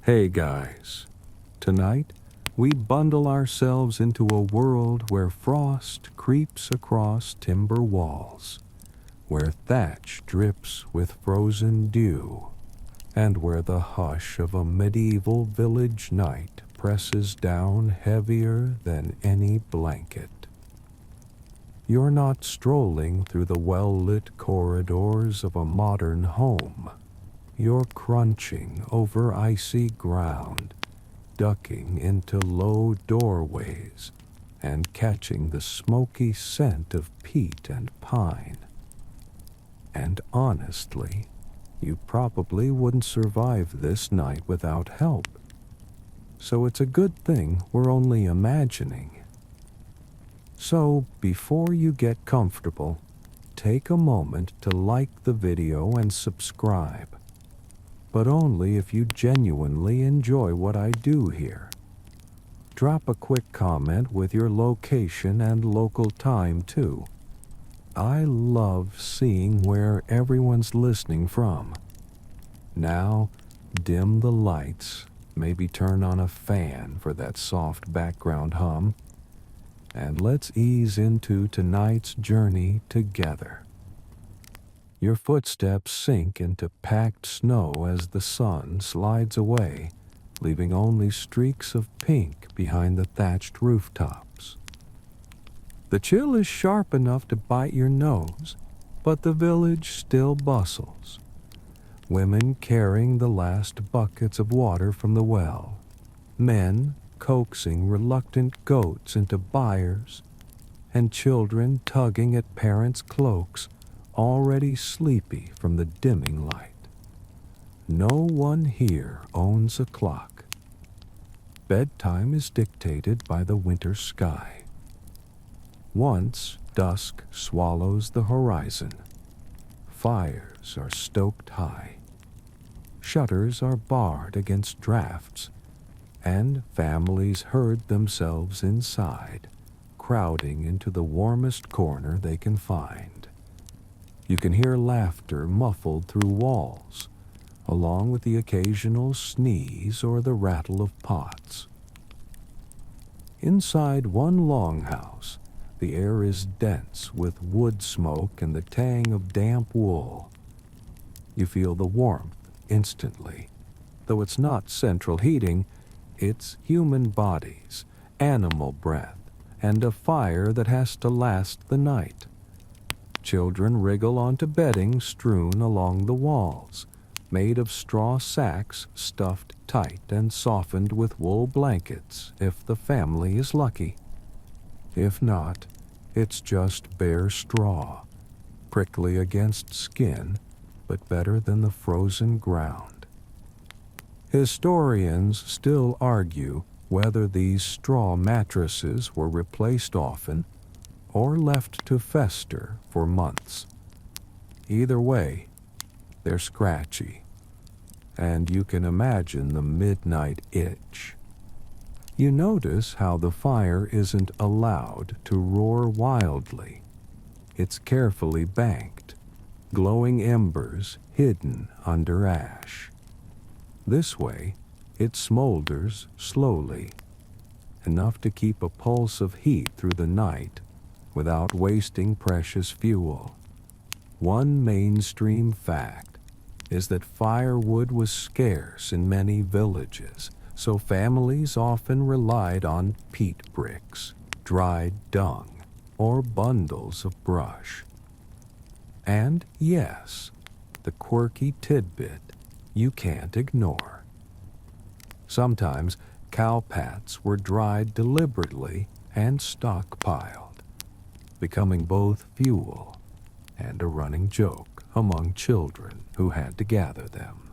Hey guys, tonight we bundle ourselves into a world where frost creeps across timber walls, where thatch drips with frozen dew, and where the hush of a medieval village night presses down heavier than any blanket. You're not strolling through the well-lit corridors of a modern home. You're crunching over icy ground, ducking into low doorways, and catching the smoky scent of peat and pine. And honestly, you probably wouldn't survive this night without help. So it's a good thing we're only imagining. So before you get comfortable, take a moment to like the video and subscribe. But only if you genuinely enjoy what I do here. Drop a quick comment with your location and local time too. I love seeing where everyone's listening from. Now, dim the lights, maybe turn on a fan for that soft background hum, and let's ease into tonight's journey together. Your footsteps sink into packed snow as the sun slides away, leaving only streaks of pink behind the thatched rooftops. The chill is sharp enough to bite your nose, but the village still bustles. Women carrying the last buckets of water from the well, men coaxing reluctant goats into byres, and children tugging at parents' cloaks, already sleepy from the dimming light. No one here owns a clock. Bedtime is dictated by the winter sky. Once dusk swallows the horizon, fires are stoked high, shutters are barred against drafts, and families herd themselves inside, crowding into the warmest corner they can find. You can hear laughter muffled through walls, along with the occasional sneeze or the rattle of pots. Inside one longhouse, the air is dense with wood smoke and the tang of damp wool. You feel the warmth instantly. Though it's not central heating, it's human bodies, animal breath, and a fire that has to last the night. Children wriggle onto bedding strewn along the walls, made of straw sacks stuffed tight and softened with wool blankets if the family is lucky. If not, it's just bare straw, prickly against skin, but better than the frozen ground. Historians still argue whether these straw mattresses were replaced often or left to fester for months. Either way, they're scratchy, and you can imagine the midnight itch. You notice how the fire isn't allowed to roar wildly. It's carefully banked, glowing embers hidden under ash. This way, it smolders slowly, enough to keep a pulse of heat through the night without wasting precious fuel. One mainstream fact is that firewood was scarce in many villages, so families often relied on peat bricks, dried dung, or bundles of brush. And yes, the quirky tidbit you can't ignore. Sometimes cow pats were dried deliberately and stockpiled, becoming both fuel and a running joke among children who had to gather them.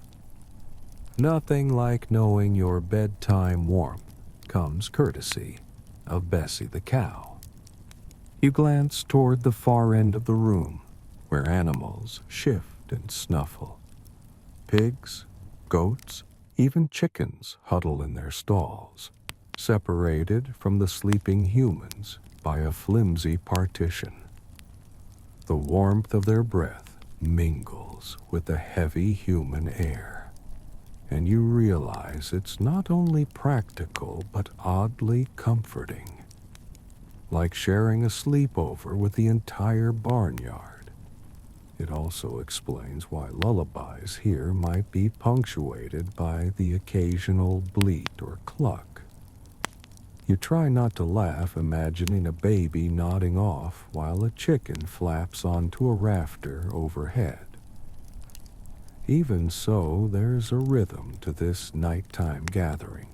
Nothing like knowing your bedtime warmth comes courtesy of Bessie the cow. You glance toward the far end of the room, where animals shift and snuffle. Pigs, goats, even chickens huddle in their stalls, separated from the sleeping humans by a flimsy partition. The warmth of their breath mingles with the heavy human air. and you realize it's not only practical but oddly comforting, like sharing a sleepover with the entire barnyard. It also explains why lullabies here might be punctuated by the occasional bleat or cluck. You try not to laugh imagining a baby nodding off while a chicken flaps onto a rafter overhead. Even so, there's a rhythm to this nighttime gathering.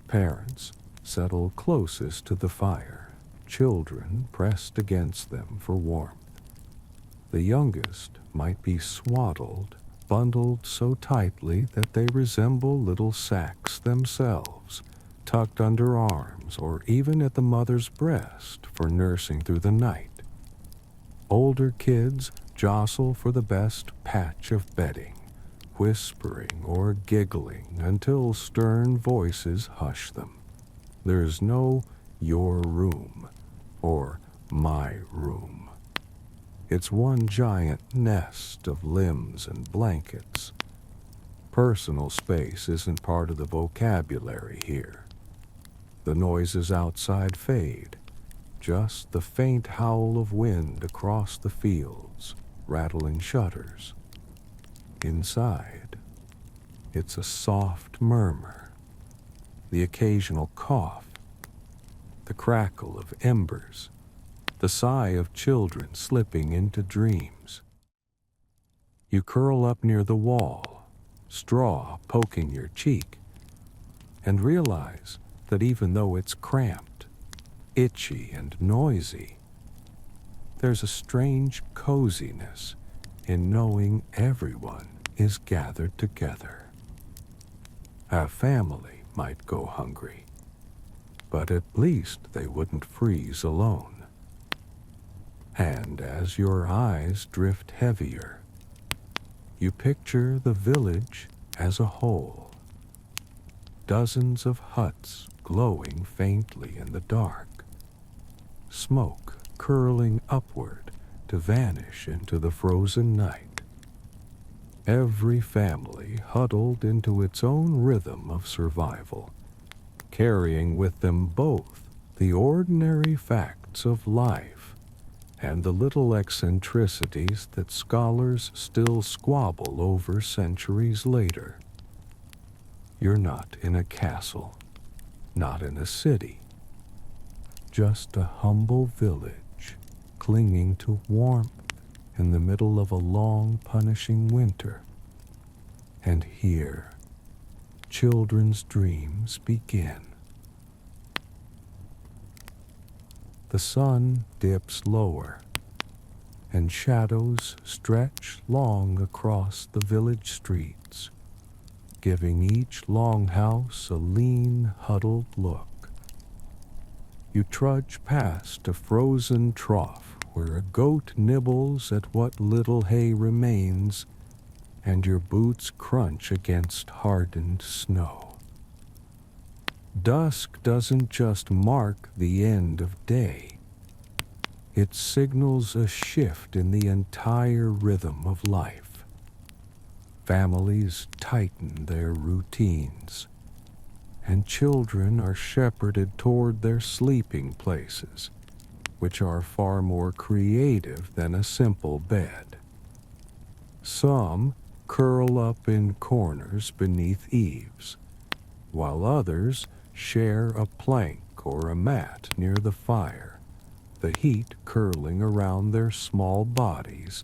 Parents settle closest to the fire, children pressed against them for warmth. The youngest might be swaddled, bundled so tightly that they resemble little sacks themselves, tucked under arms or even at the mother's breast for nursing through the night. Older kids jostle for the best patch of bedding, whispering or giggling until stern voices hush them. There's no your room or my room. It's one giant nest of limbs and blankets. Personal space isn't part of the vocabulary here. The noises outside fade, just the faint howl of wind across the fields, rattling shutters. Inside, it's a soft murmur, the occasional cough, the crackle of embers, the sigh of children slipping into dreams. You curl up near the wall, straw poking your cheek, and realize that even though it's cramped, itchy, and noisy, there's a strange coziness in knowing everyone is gathered together. A family might go hungry, but at least they wouldn't freeze alone. And as your eyes drift heavier, you picture the village as a whole. Dozens of huts glowing faintly in the dark, smoke curling upward to vanish into the frozen night. Every family huddled into its own rhythm of survival, carrying with them both the ordinary facts of life and the little eccentricities that scholars still squabble over centuries later. You're not in a castle, not in a city, just a humble village clinging to warmth in the middle of a long, punishing winter. And here, children's dreams begin. The sun dips lower, and shadows stretch long across the village streets, giving each longhouse a lean, huddled look. You trudge past a frozen trough where a goat nibbles at what little hay remains, and your boots crunch against hardened snow. Dusk doesn't just mark the end of day. It signals a shift in the entire rhythm of life. Families tighten their routines, and children are shepherded toward their sleeping places, which are far more creative than a simple bed. Some curl up in corners beneath eaves, while others share a plank or a mat near the fire, the heat curling around their small bodies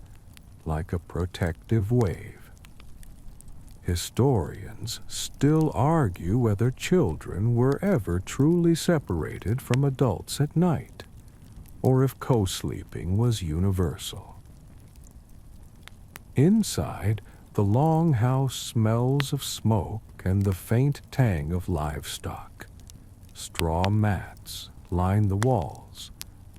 like a protective wave. Historians still argue whether children were ever truly separated from adults at night, or if co-sleeping was universal. Inside, the longhouse smells of smoke and the faint tang of livestock. Straw mats line the walls,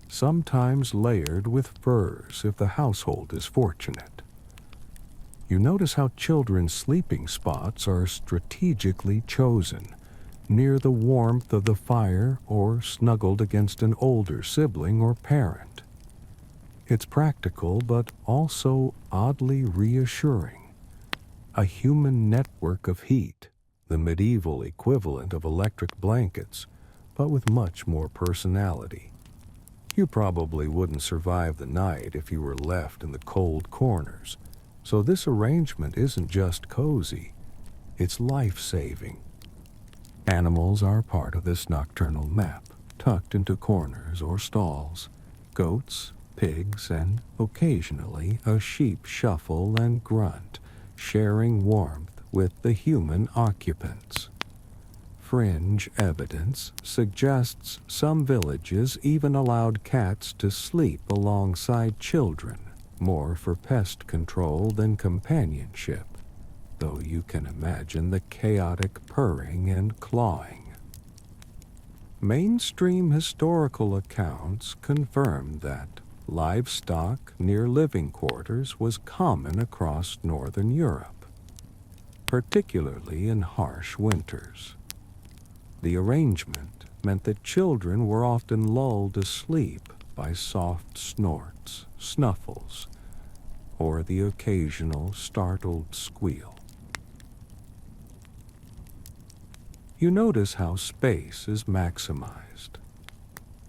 sometimes layered with furs if the household is fortunate. You notice how children's sleeping spots are strategically chosen, near the warmth of the fire or snuggled against an older sibling or parent. It's practical but also oddly reassuring. a human network of heat, the medieval equivalent of electric blankets, but with much more personality. You probably wouldn't survive the night if you were left in the cold corners, so this arrangement isn't just cozy, it's life-saving. Animals are part of this nocturnal map, tucked into corners or stalls. Goats, pigs, and occasionally a sheep shuffle and grunt, sharing warmth with the human occupants. Fringe evidence suggests some villages even allowed cats to sleep alongside children, more for pest control than companionship, though you can imagine the chaotic purring and clawing. Mainstream historical accounts confirm that livestock near living quarters was common across northern Europe, particularly in harsh winters. The arrangement meant that children were often lulled to sleep by soft snorts, snuffles, or the occasional startled squeal. You notice how space is maximized.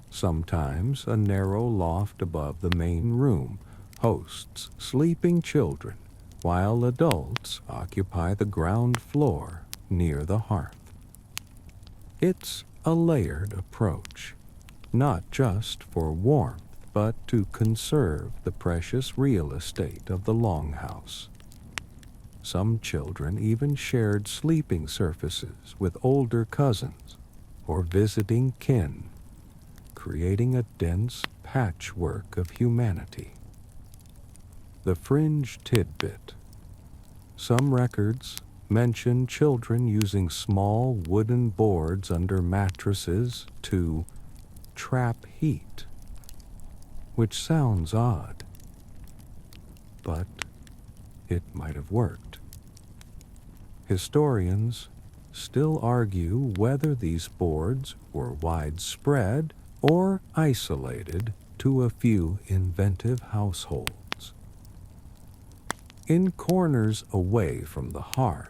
Sometimes a narrow loft above the main room hosts sleeping children, while adults occupy the ground floor near the hearth. It's a layered approach, not just for warmth, but to conserve the precious real estate of the longhouse. Some children even shared sleeping surfaces with older cousins or visiting kin, creating a dense patchwork of humanity. The fringe tidbit. Some records mention children using small wooden boards under mattresses to trap heat, which sounds odd, but it might have worked. Historians still argue whether these boards were widespread or isolated to a few inventive households. In corners away from the hearth,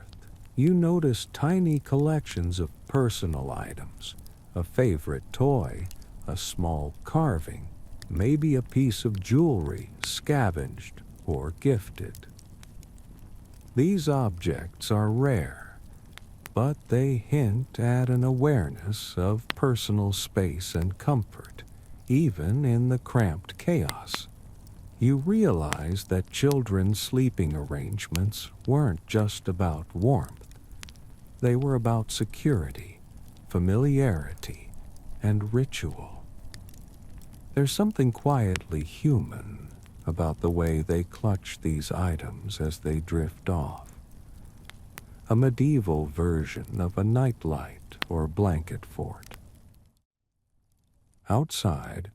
you notice tiny collections of personal items, a favorite toy, a small carving, maybe a piece of jewelry scavenged or gifted. These objects are rare, but they hint at an awareness of personal space and comfort, even in the cramped chaos. You realize that children's sleeping arrangements weren't just about warmth. They were about security, familiarity, and ritual. There's something quietly human about the way they clutch these items as they drift off. A medieval version of a nightlight or blanket fort. Outside,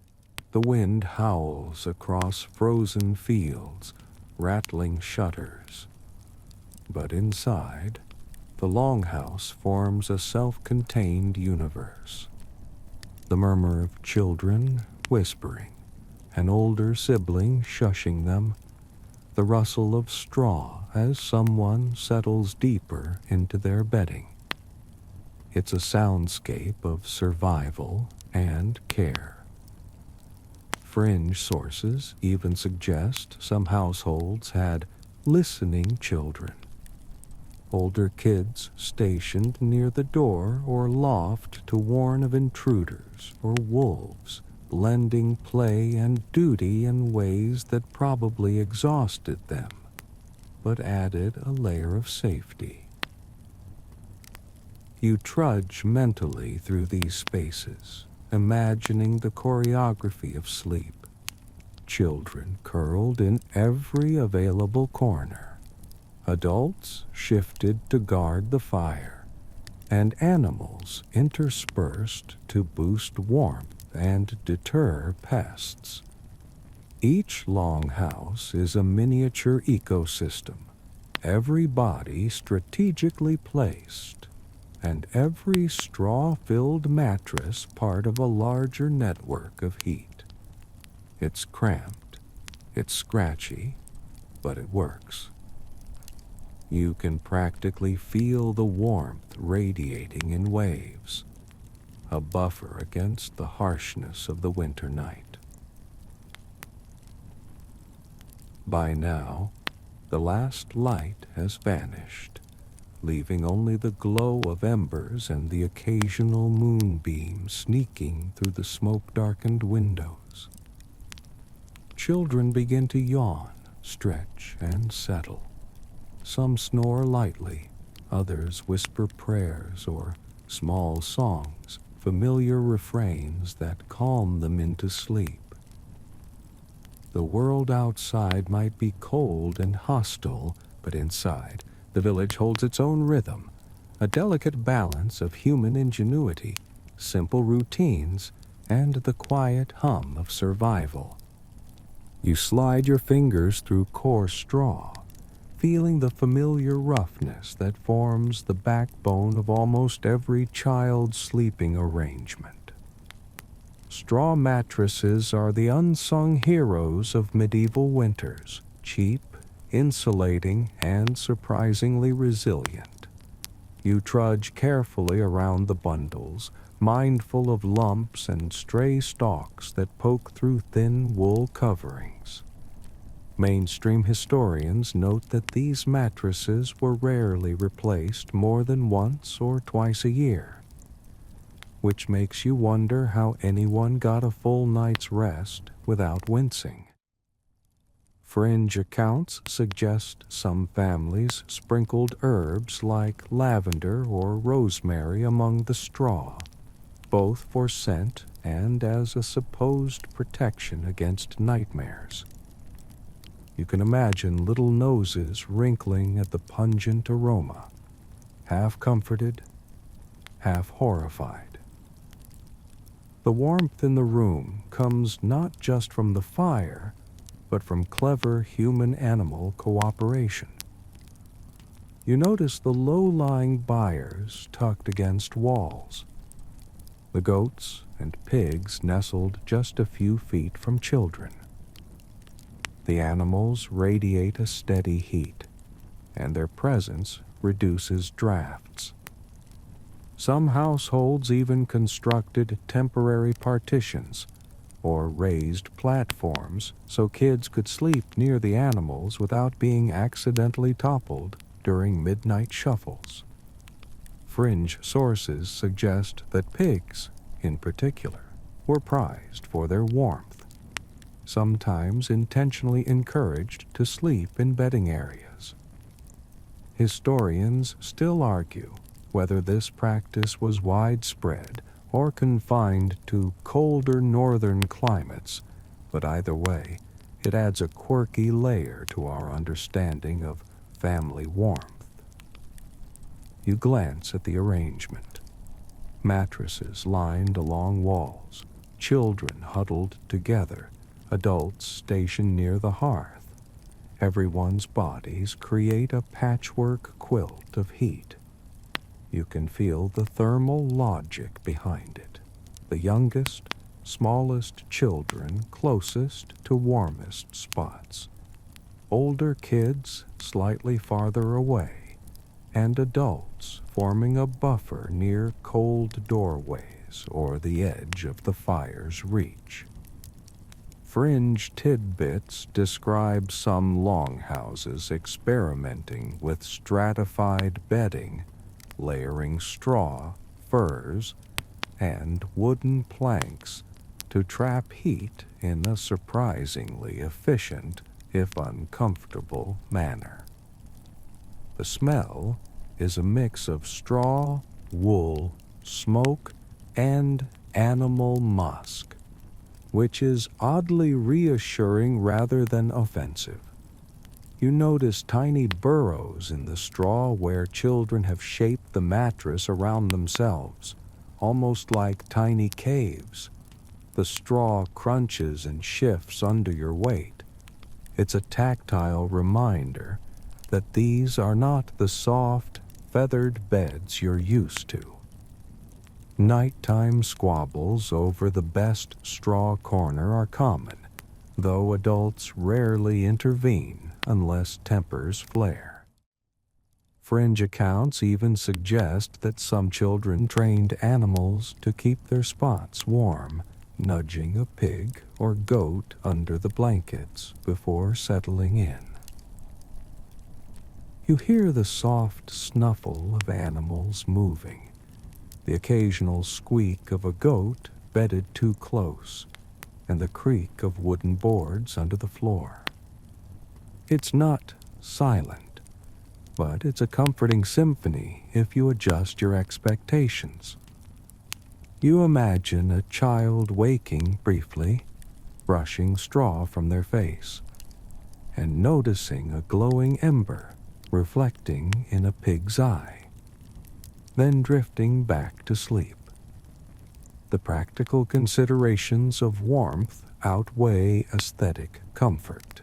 the wind howls across frozen fields, rattling shutters. But inside, the longhouse forms a self-contained universe. The murmur of children whispering, an older sibling shushing them, the rustle of straw as someone settles deeper into their bedding. It's a soundscape of survival and care. Fringe sources even suggest some households had listening children, older kids stationed near the door or loft to warn of intruders or wolves, blending play and duty in ways that probably exhausted them, but added a layer of safety. You trudge mentally through these spaces, imagining the choreography of sleep. Children curled in every available corner. Adults shifted to guard the fire, and animals interspersed to boost warmth and deter pests. Each longhouse is a miniature ecosystem, every body strategically placed, and every straw-filled mattress part of a larger network of heat. It's cramped, it's scratchy, but it works. You can practically feel the warmth radiating in waves, a buffer against the harshness of the winter night. By now, the last light has vanished, leaving only the glow of embers and the occasional moonbeam sneaking through the smoke-darkened windows. Children begin to yawn, stretch, and settle. Some snore lightly, others whisper prayers or small songs, familiar refrains that calm them into sleep. The world outside might be cold and hostile, but inside, the village holds its own rhythm, a delicate balance of human ingenuity, simple routines, and the quiet hum of survival. You slide your fingers through coarse straw, feeling the familiar roughness that forms the backbone of almost every child's sleeping arrangement. Straw mattresses are the unsung heroes of medieval winters, cheap, insulating, and surprisingly resilient. You trudge carefully around the bundles, mindful of lumps and stray stalks that poke through thin wool coverings. Mainstream historians note that these mattresses were rarely replaced more than once or twice a year, which makes you wonder how anyone got a full night's rest without wincing. Fringe accounts suggest some families sprinkled herbs like lavender or rosemary among the straw, both for scent and as a supposed protection against nightmares. You can imagine little noses wrinkling at the pungent aroma, half comforted, half horrified. The warmth in the room comes not just from the fire, but from clever human-animal cooperation. You notice the low-lying byres tucked against walls, the goats and pigs nestled just a few feet from children. The animals radiate a steady heat, and their presence reduces drafts. Some households even constructed temporary partitions or raised platforms so kids could sleep near the animals without being accidentally toppled during midnight shuffles. Fringe sources suggest that pigs, in particular, were prized for their warmth, sometimes intentionally encouraged to sleep in bedding areas. Historians still argue whether this practice was widespread or confined to colder northern climates, but either way, it adds a quirky layer to our understanding of family warmth. You glance at the arrangement. Mattresses lined along walls, children huddled together, adults stationed near the hearth. Everyone's bodies create a patchwork quilt of heat. You can feel the thermal logic behind it. The youngest, smallest children closest to warmest spots. Older kids slightly farther away, and adults forming a buffer near cold doorways or the edge of the fire's reach. Fringe tidbits describe some longhouses experimenting with stratified bedding, layering straw, furs, and wooden planks to trap heat in a surprisingly efficient, if uncomfortable, manner. The smell is a mix of straw, wool, smoke, and animal musk, which is oddly reassuring rather than offensive. You notice tiny burrows in the straw where children have shaped the mattress around themselves, almost like tiny caves. The straw crunches and shifts under your weight. It's a tactile reminder that these are not the soft, feathered beds you're used to. Nighttime squabbles over the best straw corner are common, though adults rarely intervene unless tempers flare. Fringe accounts even suggest that some children trained animals to keep their spots warm, nudging a pig or goat under the blankets before settling in. You hear the soft snuffle of animals moving, the occasional squeak of a goat bedded too close, and the creak of wooden boards under the floor. It's not silent, but it's a comforting symphony if you adjust your expectations. You imagine a child waking briefly, brushing straw from their face, and noticing a glowing ember reflecting in a pig's eye, then drifting back to sleep. The practical considerations of warmth outweigh aesthetic comfort.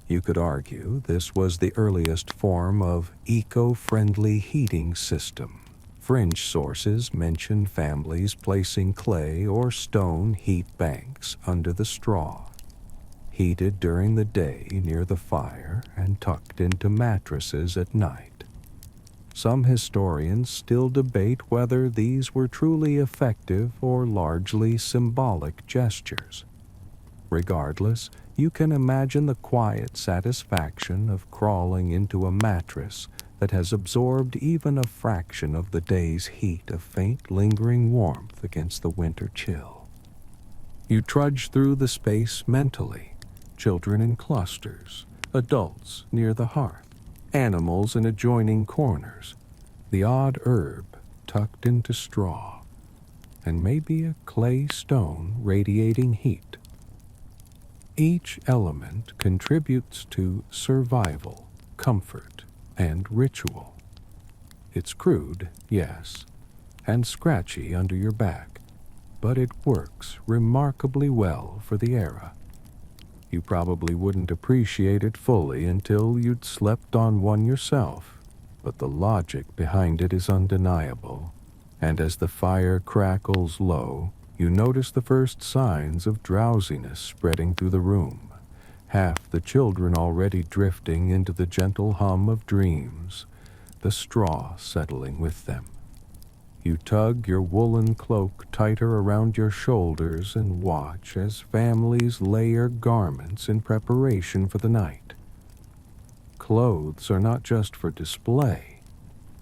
You could argue this was the earliest form of eco-friendly heating system. Fringe sources mention families placing clay or stone heat banks under the straw, heated during the day near the fire and tucked into mattresses at night. Some historians still debate whether these were truly effective or largely symbolic gestures. Regardless, you can imagine the quiet satisfaction of crawling into a mattress that has absorbed even a fraction of the day's heat of faint lingering warmth against the winter chill. You trudge through the space mentally, children in clusters, adults near the hearth, animals in adjoining corners, the odd herb tucked into straw, and maybe a clay stone radiating heat. Each element contributes to survival, comfort, and ritual. It's crude, yes, and scratchy under your back, but it works remarkably well for the era. You probably wouldn't appreciate it fully until you'd slept on one yourself, but the logic behind it is undeniable, and as the fire crackles low, you notice the first signs of drowsiness spreading through the room, half the children already drifting into the gentle hum of dreams, the straw settling with them. You tug your woolen cloak tighter around your shoulders and watch as families layer garments in preparation for the night. Clothes are not just for display.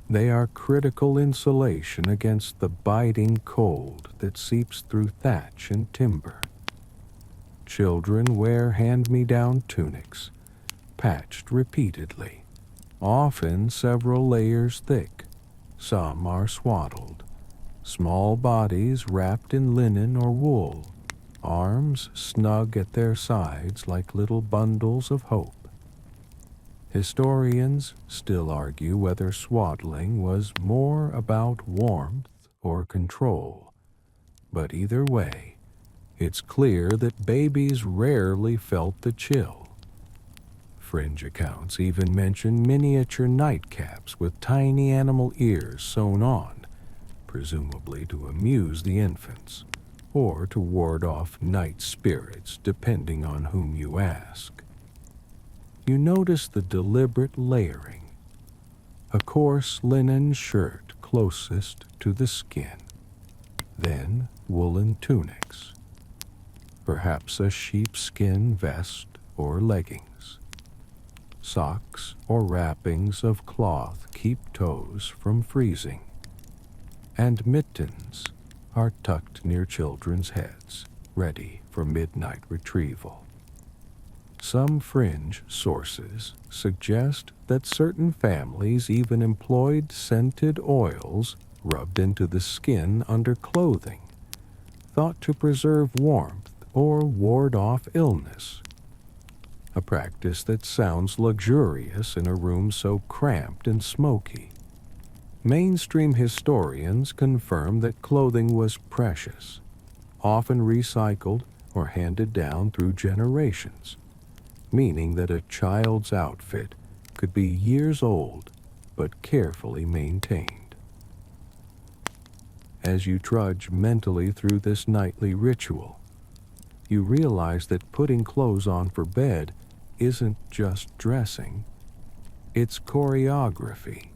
They are critical insulation against the biting cold that seeps through thatch and timber. Children wear hand-me-down tunics, patched repeatedly, often several layers thick. Some are swaddled, small bodies wrapped in linen or wool, arms snug at their sides like little bundles of hope. Historians still argue whether swaddling was more about warmth or control, but either way, it's clear that babies rarely felt the chill. Fringe accounts even mention miniature nightcaps with tiny animal ears sewn on, presumably to amuse the infants, or to ward off night spirits, depending on whom you ask. You notice the deliberate layering. A coarse linen shirt closest to the skin, then woolen tunics, perhaps a sheepskin vest or leggings. Socks or wrappings of cloth keep toes from freezing, and mittens are tucked near children's heads, ready for midnight retrieval. Some fringe sources suggest that certain families even employed scented oils rubbed into the skin under clothing, thought to preserve warmth or ward off illness. A practice that sounds luxurious in a room so cramped and smoky. Mainstream historians confirm that clothing was precious, often recycled or handed down through generations, meaning that a child's outfit could be years old but carefully maintained. As you trudge mentally through this nightly ritual, you realize that putting clothes on for bed isn't just dressing, it's choreography.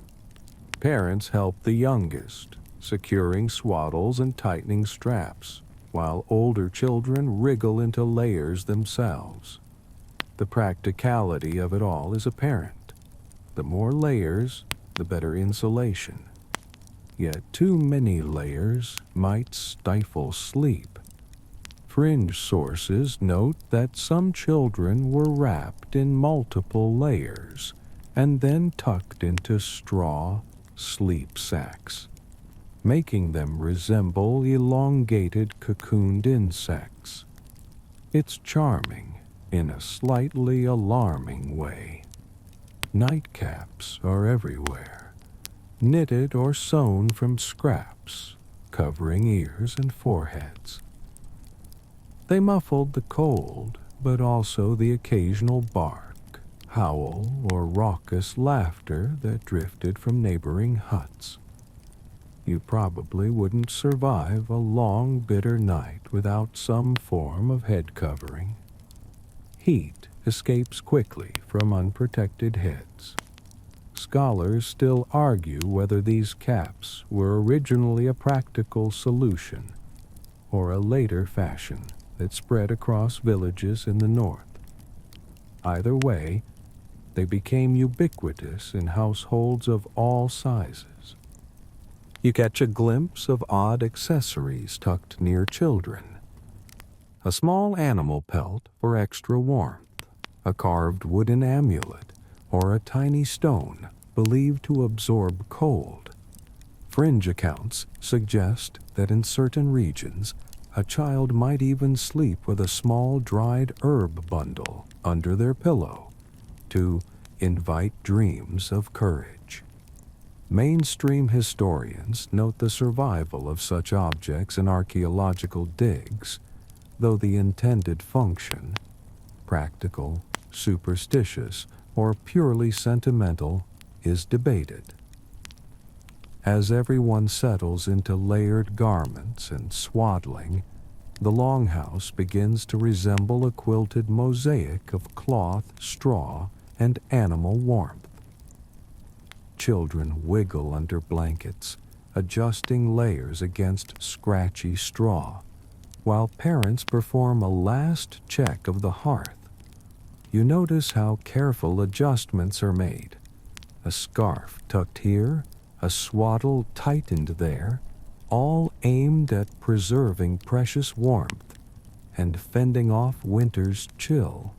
Parents help the youngest, securing swaddles and tightening straps, while older children wriggle into layers themselves. The practicality of it all is apparent. The more layers, the better insulation. Yet too many layers might stifle sleep. Fringe sources note that some children were wrapped in multiple layers and then tucked into straw sleep sacks, making them resemble elongated cocooned insects. It's charming in a slightly alarming way. Nightcaps are everywhere, knitted or sewn from scraps, covering ears and foreheads. They muffled the cold, but also the occasional bark, howl, or raucous laughter that drifted from neighboring huts. You probably wouldn't survive a long, bitter night without some form of head covering. Heat escapes quickly from unprotected heads. Scholars still argue whether these caps were originally a practical solution or a later fashion that spread across villages in the north. Either way, they became ubiquitous in households of all sizes. You catch a glimpse of odd accessories tucked near children. A small animal pelt for extra warmth, a carved wooden amulet, or a tiny stone believed to absorb cold. Fringe accounts suggest that in certain regions, a child might even sleep with a small dried herb bundle under their pillow to invite dreams of courage. Mainstream historians note the survival of such objects in archaeological digs, though the intended function, practical, superstitious, or purely sentimental, is debated. As everyone settles into layered garments and swaddling, the longhouse begins to resemble a quilted mosaic of cloth, straw, and animal warmth. Children wiggle under blankets, adjusting layers against scratchy straw, while parents perform a last check of the hearth. You notice how careful adjustments are made. A scarf tucked here, a swaddle tightened there, all aimed at preserving precious warmth and fending off winter's chill.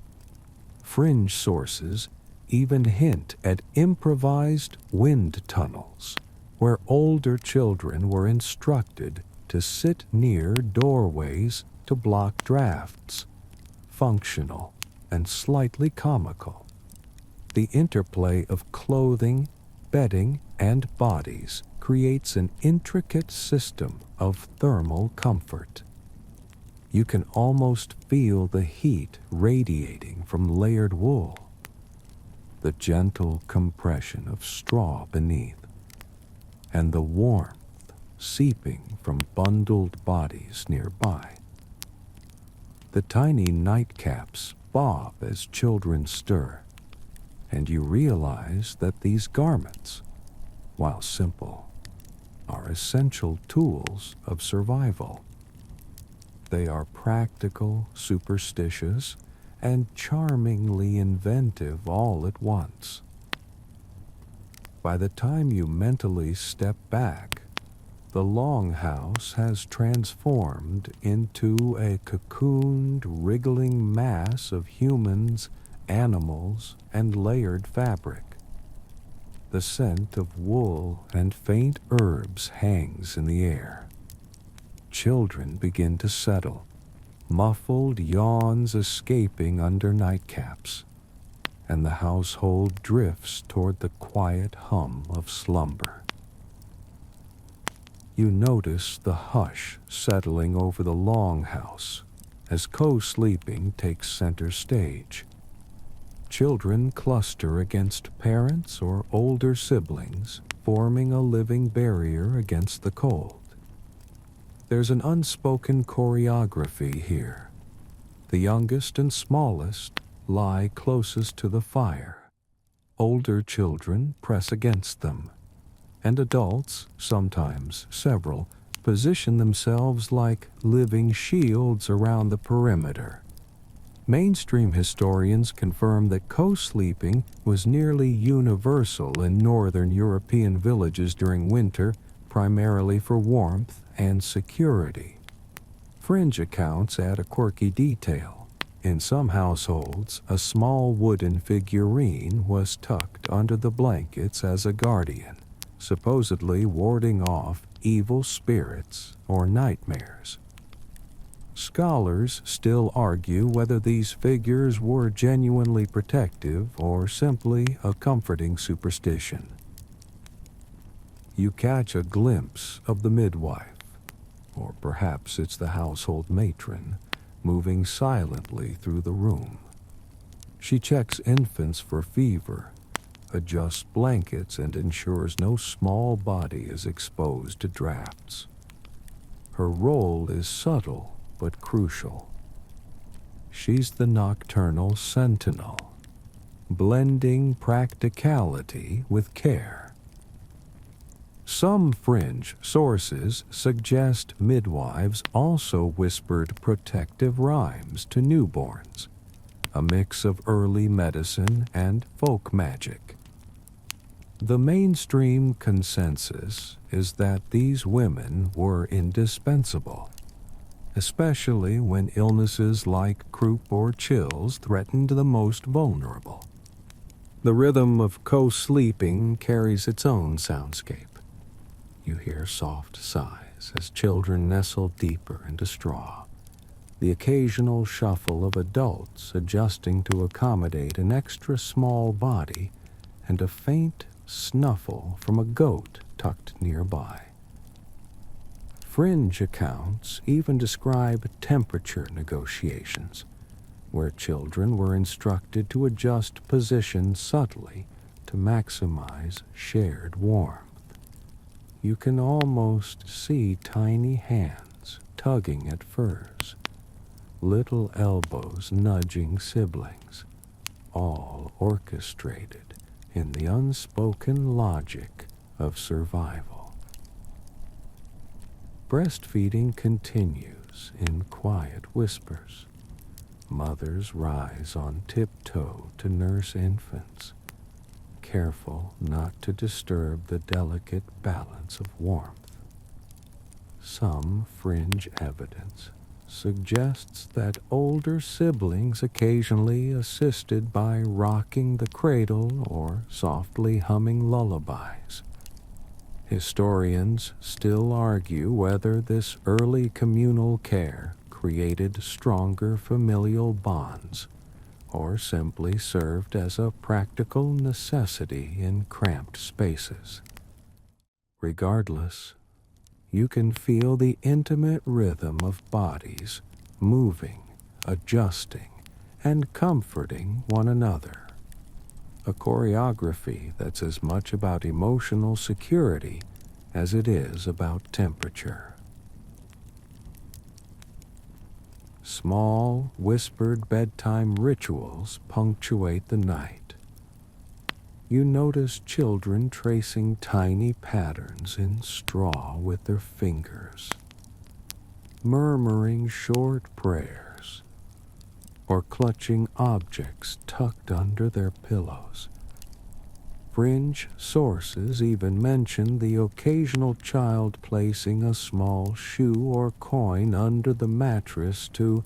Fringe sources even hint at improvised wind tunnels, where older children were instructed to sit near doorways to block drafts. Functional and slightly comical. The interplay of clothing, bedding, and bodies creates an intricate system of thermal comfort. You can almost feel the heat radiating from layered wool, the gentle compression of straw beneath, and the warmth seeping from bundled bodies nearby. The tiny nightcaps bob as children stir, and you realize that these garments, while simple, are essential tools of survival. They are practical, superstitious, and charmingly inventive all at once. By the time you mentally step back, the longhouse has transformed into a cocooned, wriggling mass of humans, animals, and layered fabric. The scent of wool and faint herbs hangs in the air. Children begin to settle, muffled yawns escaping under nightcaps, and the household drifts toward the quiet hum of slumber. You notice the hush settling over the longhouse as co-sleeping takes center stage. Children cluster against parents or older siblings, forming a living barrier against the cold. There's an unspoken choreography here. The youngest and smallest lie closest to the fire. Older children press against them, and adults, sometimes several, position themselves like living shields around the perimeter. Mainstream historians confirm that co-sleeping was nearly universal in northern European villages during winter, primarily for warmth and security. Fringe accounts add a quirky detail. In some households, a small wooden figurine was tucked under the blankets as a guardian, supposedly warding off evil spirits or nightmares. Scholars still argue whether these figures were genuinely protective or simply a comforting superstition. You catch a glimpse of the midwife, or perhaps it's the household matron, moving silently through the room. She checks infants for fever, adjusts blankets, and ensures no small body is exposed to drafts. Her role is subtle but crucial. She's the nocturnal sentinel, blending practicality with care. Some fringe sources suggest midwives also whispered protective rhymes to newborns, a mix of early medicine and folk magic. The mainstream consensus is that these women were indispensable, especially when illnesses like croup or chills threatened the most vulnerable. The rhythm of co-sleeping carries its own soundscape. You hear soft sighs as children nestle deeper into straw, the occasional shuffle of adults adjusting to accommodate an extra small body, and a faint snuffle from a goat tucked nearby. Fringe accounts even describe temperature negotiations, where children were instructed to adjust position subtly to maximize shared warmth. You can almost see tiny hands tugging at furs, little elbows nudging siblings, all orchestrated in the unspoken logic of survival. Breastfeeding continues in quiet whispers. Mothers rise on tiptoe to nurse infants, careful not to disturb the delicate balance of warmth. Some fringe evidence suggests that older siblings occasionally assisted by rocking the cradle or softly humming lullabies. Historians still argue whether this early communal care created stronger familial bonds or simply served as a practical necessity in cramped spaces. Regardless, you can feel the intimate rhythm of bodies moving, adjusting, and comforting one another. A choreography that's as much about emotional security as it is about temperature. Small, whispered bedtime rituals punctuate the night. You notice children tracing tiny patterns in straw with their fingers, murmuring short prayers, or clutching objects tucked under their pillows. Fringe sources even mention the occasional child placing a small shoe or coin under the mattress to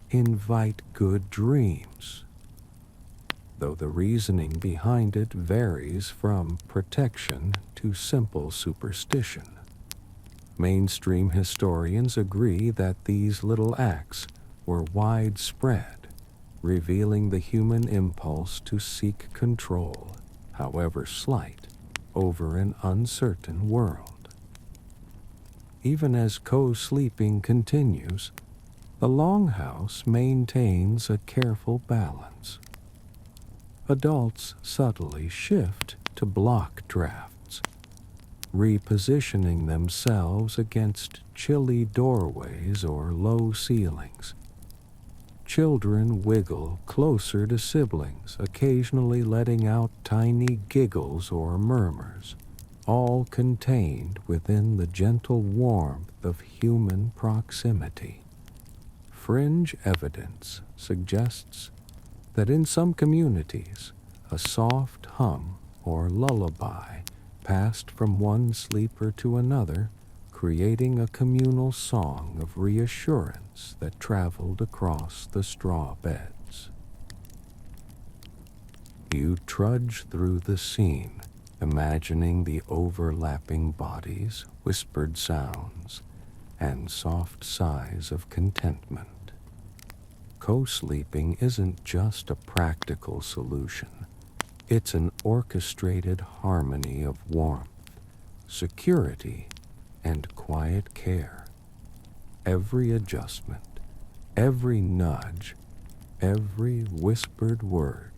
invite good dreams, though the reasoning behind it varies from protection to simple superstition. Mainstream historians agree that these little acts were widespread, revealing the human impulse to seek control, however slight, over an uncertain world. Even as co-sleeping continues, the longhouse maintains a careful balance. Adults subtly shift to block drafts, repositioning themselves against chilly doorways or low ceilings. Children wiggle closer to siblings, occasionally letting out tiny giggles or murmurs, all contained within the gentle warmth of human proximity. Fringe evidence suggests that in some communities, a soft hum or lullaby passed from one sleeper to another, creating a communal song of reassurance that traveled across the straw beds. You trudge through the scene, imagining the overlapping bodies, whispered sounds, and soft sighs of contentment. Co-sleeping isn't just a practical solution. It's an orchestrated harmony of warmth, security, and quiet care. Every adjustment, every nudge, every whispered word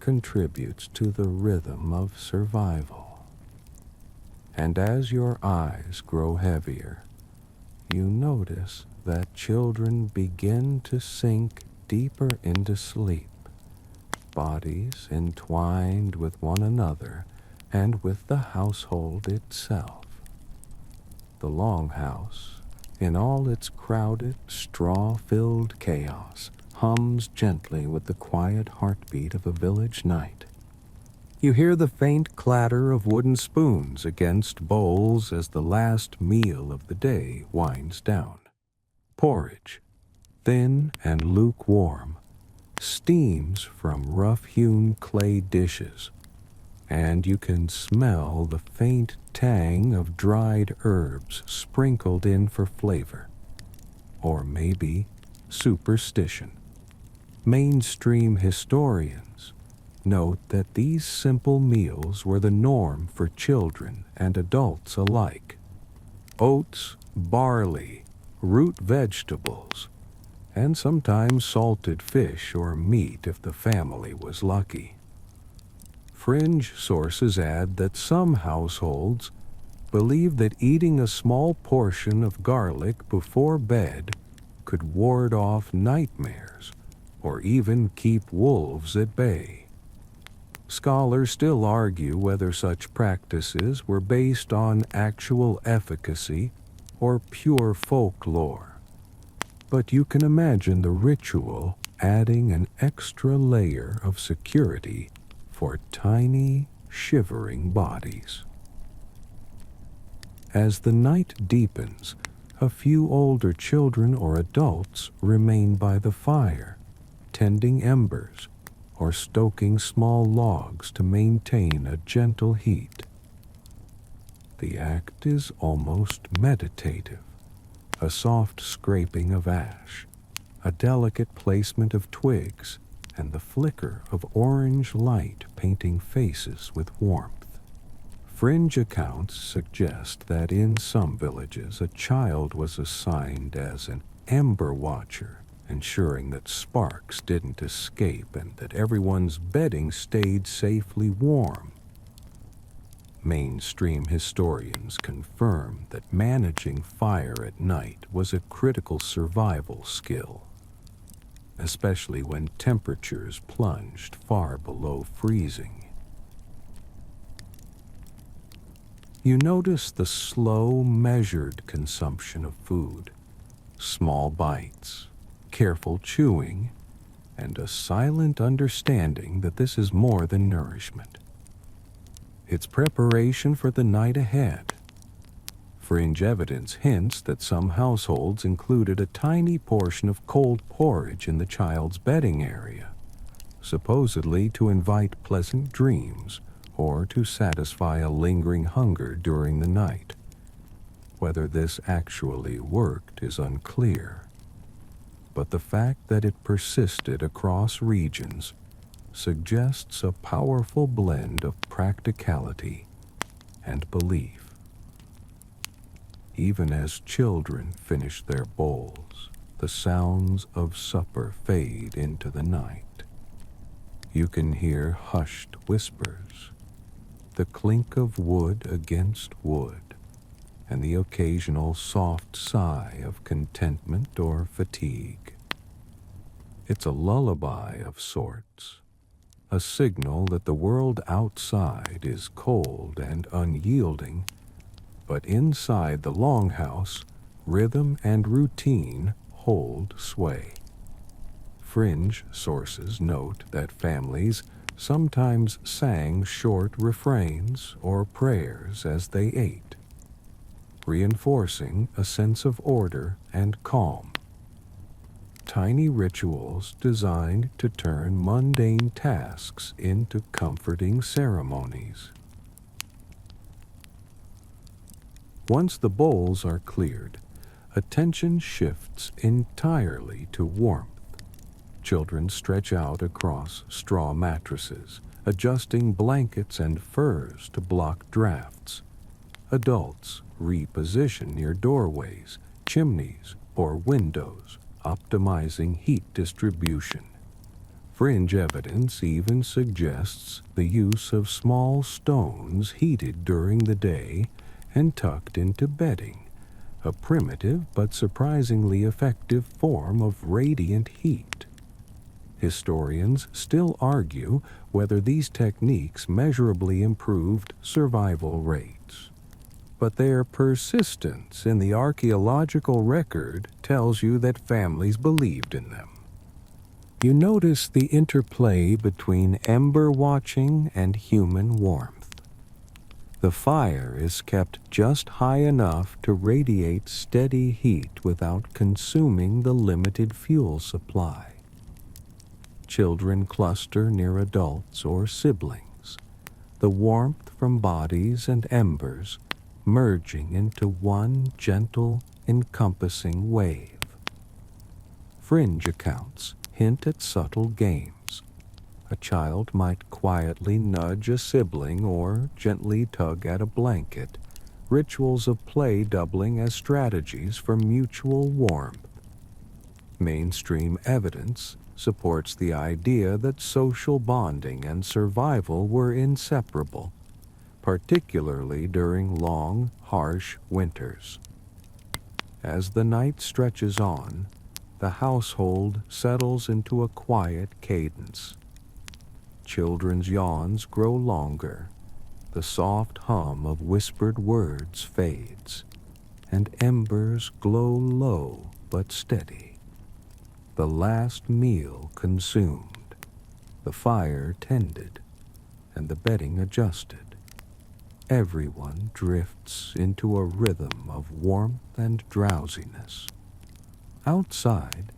contributes to the rhythm of survival. And as your eyes grow heavier, you notice that children begin to sink deeper into sleep, bodies entwined with one another and with the household itself. The longhouse, in all its crowded, straw-filled chaos, hums gently with the quiet heartbeat of a village night. You hear the faint clatter of wooden spoons against bowls as the last meal of the day winds down. Porridge, thin and lukewarm, steams from rough-hewn clay dishes, and you can smell the faint tang of dried herbs sprinkled in for flavor. Or maybe superstition. Mainstream historians note that these simple meals were the norm for children and adults alike. Oats, barley, root vegetables, and sometimes salted fish or meat if the family was lucky. Fringe sources add that some households believe that eating a small portion of garlic before bed could ward off nightmares or even keep wolves at bay. Scholars still argue whether such practices were based on actual efficacy or pure folklore. But you can imagine the ritual adding an extra layer of security for tiny, shivering bodies. As the night deepens, a few older children or adults remain by the fire, tending embers or stoking small logs to maintain a gentle heat. The act is almost meditative, a soft scraping of ash, a delicate placement of twigs, and the flicker of orange light painting faces with warmth. Fringe accounts suggest that in some villages a child was assigned as an ember watcher, ensuring that sparks didn't escape and that everyone's bedding stayed safely warm. Mainstream historians confirm that managing fire at night was a critical survival skill, especially when temperatures plunged far below freezing. You notice the slow, measured consumption of food, small bites, careful chewing, and a silent understanding that this is more than nourishment. It's preparation for the night ahead. Fringe evidence hints that some households included a tiny portion of cold porridge in the child's bedding area, supposedly to invite pleasant dreams or to satisfy a lingering hunger during the night. Whether this actually worked is unclear, but the fact that it persisted across regions suggests a powerful blend of practicality and belief. Even as children finish their bowls, the sounds of supper fade into the night. You can hear hushed whispers, the clink of wood against wood, and the occasional soft sigh of contentment or fatigue. It's a lullaby of sorts, a signal that the world outside is cold and unyielding, but inside the longhouse, rhythm and routine hold sway. Fringe sources note that families sometimes sang short refrains or prayers as they ate, reinforcing a sense of order and calm. Tiny rituals designed to turn mundane tasks into comforting ceremonies. Once the bowls are cleared, attention shifts entirely to warmth. Children stretch out across straw mattresses, adjusting blankets and furs to block drafts. Adults reposition near doorways, chimneys, or windows, optimizing heat distribution. Fringe evidence even suggests the use of small stones heated during the day and tucked into bedding, a primitive but surprisingly effective form of radiant heat. Historians still argue whether these techniques measurably improved survival rates, but their persistence in the archaeological record tells you that families believed in them. You notice the interplay between ember watching and human warmth. The fire is kept just high enough to radiate steady heat without consuming the limited fuel supply. Children cluster near adults or siblings, the warmth from bodies and embers merging into one gentle, encompassing wave. Fringe accounts hint at subtle games. A child might quietly nudge a sibling or gently tug at a blanket, rituals of play doubling as strategies for mutual warmth. Mainstream evidence supports the idea that social bonding and survival were inseparable, particularly during long, harsh winters. As the night stretches on, the household settles into a quiet cadence. Children's yawns grow longer, the soft hum of whispered words fades, and embers glow low but steady. The last meal consumed, the fire tended, and the bedding adjusted. Everyone drifts into a rhythm of warmth and drowsiness. Outside,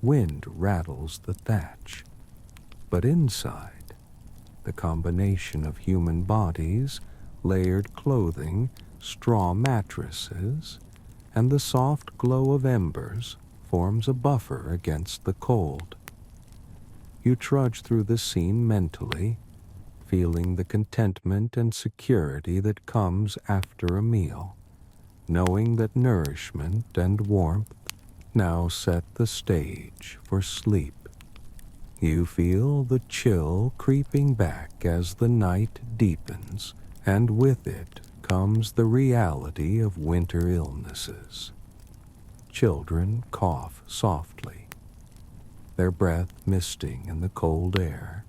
wind rattles the thatch, but inside, the combination of human bodies, layered clothing, straw mattresses, and the soft glow of embers forms a buffer against the cold. You trudge through the scene mentally, feeling the contentment and security that comes after a meal, knowing that nourishment and warmth now set the stage for sleep. You feel the chill creeping back as the night deepens, and with it comes the reality of winter illnesses. Children cough softly, their breath misting in the cold air,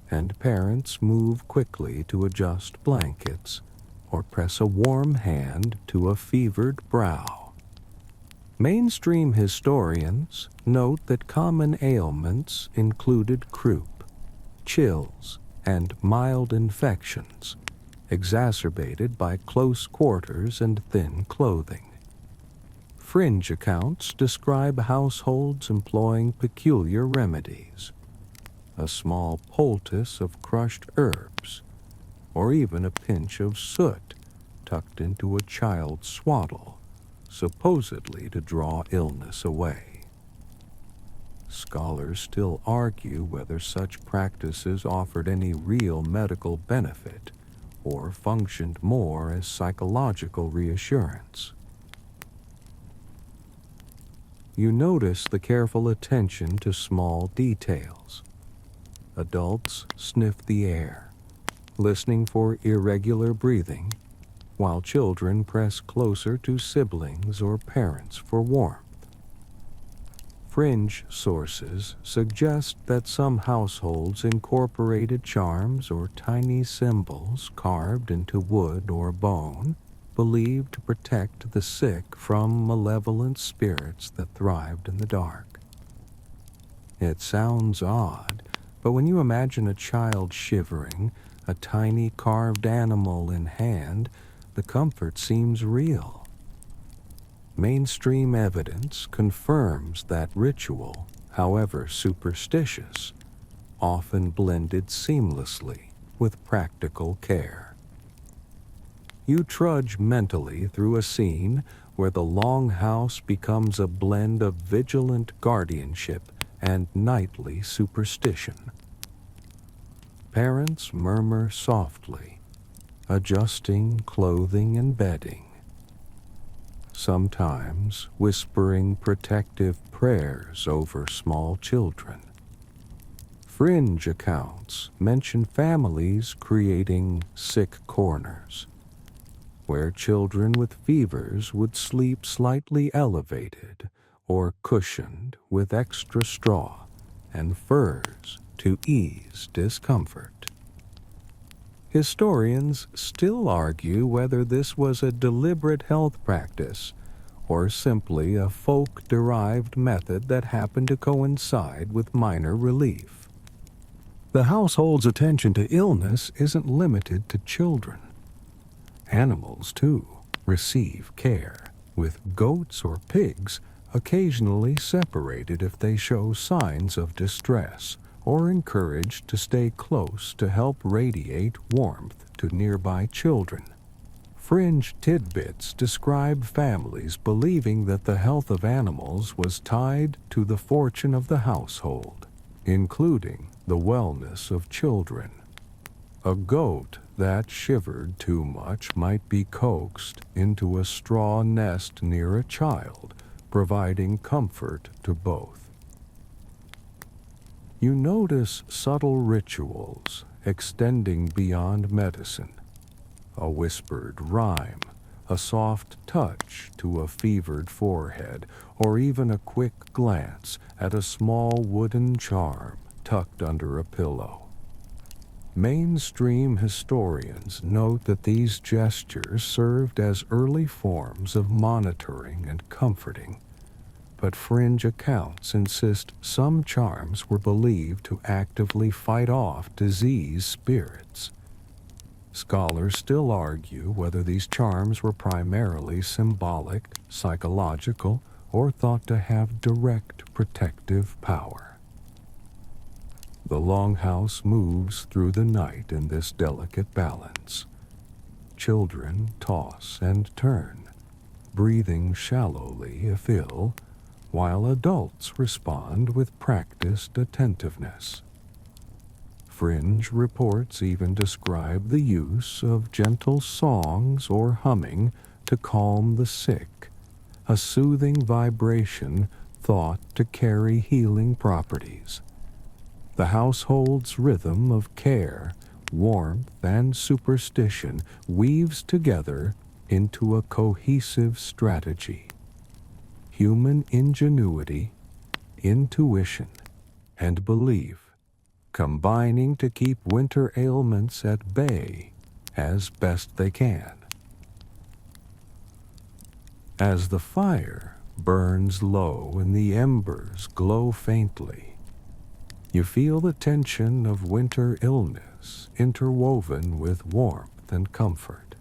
and parents move quickly to adjust blankets or press a warm hand to a fevered brow. Mainstream historians note that common ailments included croup, chills, and mild infections, exacerbated by close quarters and thin clothing. Fringe accounts describe households employing peculiar remedies, a small poultice of crushed herbs, or even a pinch of soot tucked into a child's swaddle, supposedly to draw illness away. Scholars still argue whether such practices offered any real medical benefit or functioned more as psychological reassurance. You notice the careful attention to small details. Adults sniff the air, listening for irregular breathing, while children press closer to siblings or parents for warmth. Fringe sources suggest that some households incorporated charms or tiny symbols carved into wood or bone, believed to protect the sick from malevolent spirits that thrived in the dark. It sounds odd, but when you imagine a child shivering, a tiny carved animal in hand, the comfort seems real. Mainstream evidence confirms that ritual, however superstitious, often blended seamlessly with practical care. You trudge mentally through a scene where the longhouse becomes a blend of vigilant guardianship and nightly superstition. Parents murmur softly, adjusting clothing and bedding, sometimes whispering protective prayers over small children. Fringe accounts mention families creating sick corners, where children with fevers would sleep slightly elevated or cushioned with extra straw and furs to ease discomfort. Historians still argue whether this was a deliberate health practice or simply a folk-derived method that happened to coincide with minor relief. The household's attention to illness isn't limited to children. Animals, too, receive care, with goats or pigs occasionally separated if they show signs of distress, or encouraged to stay close to help radiate warmth to nearby children. Fringe tidbits describe families believing that the health of animals was tied to the fortune of the household, including the wellness of children. A goat that shivered too much might be coaxed into a straw nest near a child, providing comfort to both. You notice subtle rituals extending beyond medicine. A whispered rhyme, a soft touch to a fevered forehead, or even a quick glance at a small wooden charm tucked under a pillow. Mainstream historians note that these gestures served as early forms of monitoring and comforting, but fringe accounts insist some charms were believed to actively fight off disease spirits. Scholars still argue whether these charms were primarily symbolic, psychological, or thought to have direct protective power. The longhouse moves through the night in this delicate balance. Children toss and turn, breathing shallowly if ill, while adults respond with practiced attentiveness. Fringe reports even describe the use of gentle songs or humming to calm the sick, a soothing vibration thought to carry healing properties. The household's rhythm of care, warmth, and superstition weaves together into a cohesive strategy. Human ingenuity, intuition, and belief combining to keep winter ailments at bay as best they can. As the fire burns low and the embers glow faintly, you feel the tension of winter illness interwoven with warmth and comfort.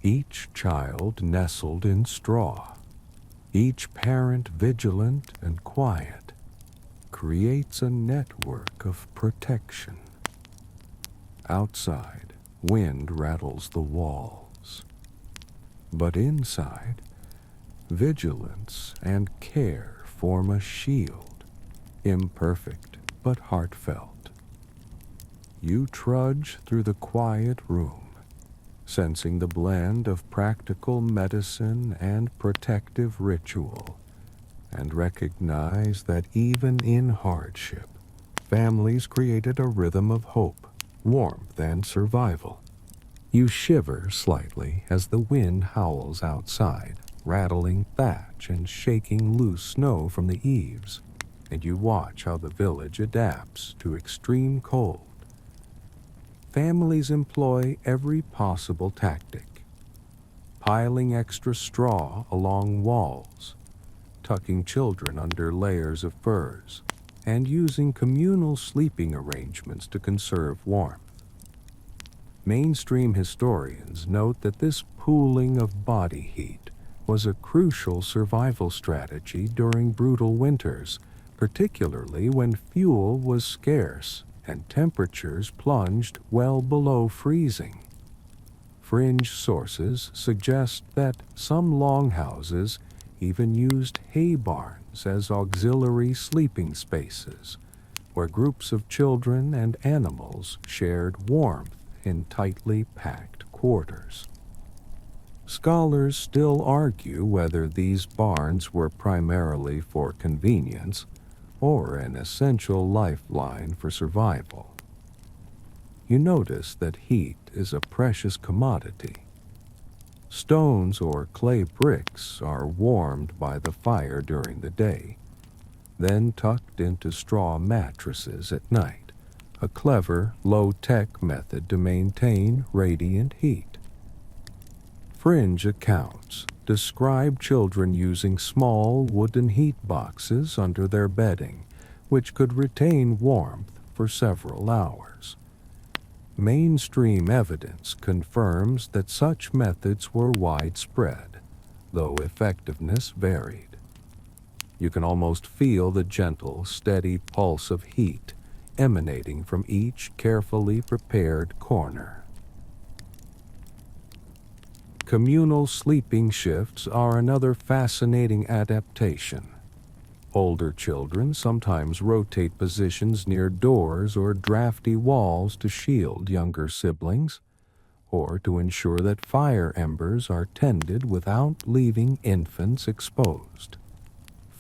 Each child nestled in straw, each parent vigilant and quiet, creates a network of protection. Outside, wind rattles the walls, but inside, vigilance and care form a shield, imperfect but heartfelt. You trudge through the quiet room, sensing the blend of practical medicine and protective ritual, and recognize that even in hardship, families created a rhythm of hope, warmth, and survival. You shiver slightly as the wind howls outside, rattling thatch and shaking loose snow from the eaves, and you watch how the village adapts to extreme cold. Families employ every possible tactic, piling extra straw along walls, tucking children under layers of furs, and using communal sleeping arrangements to conserve warmth. Mainstream historians note that this pooling of body heat was a crucial survival strategy during brutal winters, particularly when fuel was scarce and temperatures plunged well below freezing. Fringe sources suggest that some longhouses even used hay barns as auxiliary sleeping spaces, where groups of children and animals shared warmth in tightly packed quarters. Scholars still argue whether these barns were primarily for convenience or an essential lifeline for survival. You notice that heat is a precious commodity. Stones or clay bricks are warmed by the fire during the day, then tucked into straw mattresses at night, a clever, low-tech method to maintain radiant heat. Fringe accounts describe children using small wooden heat boxes under their bedding, which could retain warmth for several hours. Mainstream evidence confirms that such methods were widespread, though effectiveness varied. You can almost feel the gentle, steady pulse of heat emanating from each carefully prepared corner. Communal sleeping shifts are another fascinating adaptation. Older children sometimes rotate positions near doors or drafty walls to shield younger siblings, or to ensure that fire embers are tended without leaving infants exposed.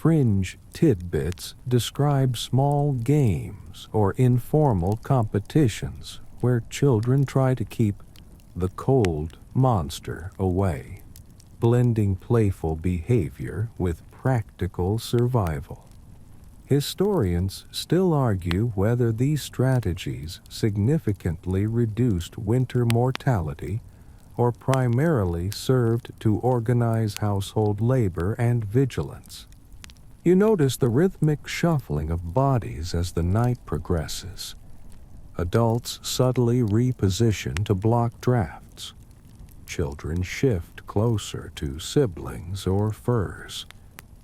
Fringe tidbits describe small games or informal competitions where children try to keep the cold monster away, blending playful behavior with practical survival. Historians still argue whether these strategies significantly reduced winter mortality or primarily served to organize household labor and vigilance. You notice the rhythmic shuffling of bodies as the night progresses. Adults subtly reposition to block drafts. Children shift closer to siblings or furs.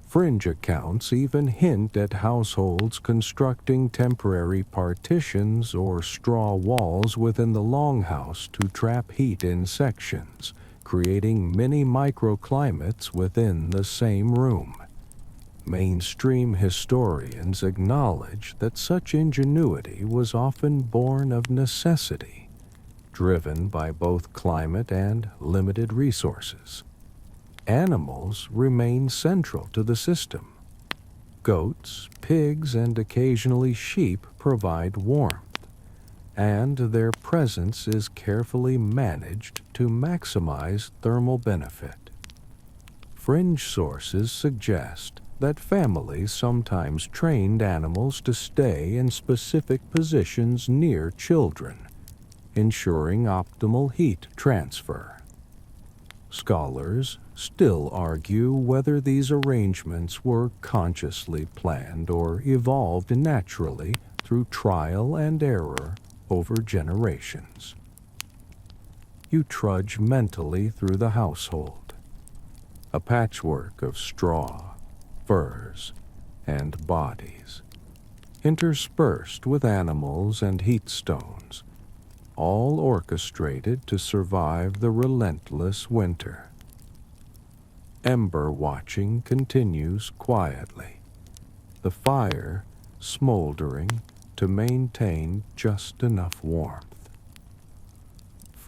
Fringe accounts even hint at households constructing temporary partitions or straw walls within the longhouse to trap heat in sections, creating mini microclimates within the same room. Mainstream historians acknowledge that such ingenuity was often born of necessity, driven by both climate and limited resources. Animals remain central to the system. Goats, pigs, and occasionally sheep provide warmth, and their presence is carefully managed to maximize thermal benefit. Fringe sources suggest that families sometimes trained animals to stay in specific positions near children, ensuring optimal heat transfer. Scholars still argue whether these arrangements were consciously planned or evolved naturally through trial and error over generations. You trudge mentally through the household, a patchwork of straw, furs, and bodies, interspersed with animals and heat stones, all orchestrated to survive the relentless winter. Ember watching continues quietly, the fire smoldering to maintain just enough warmth.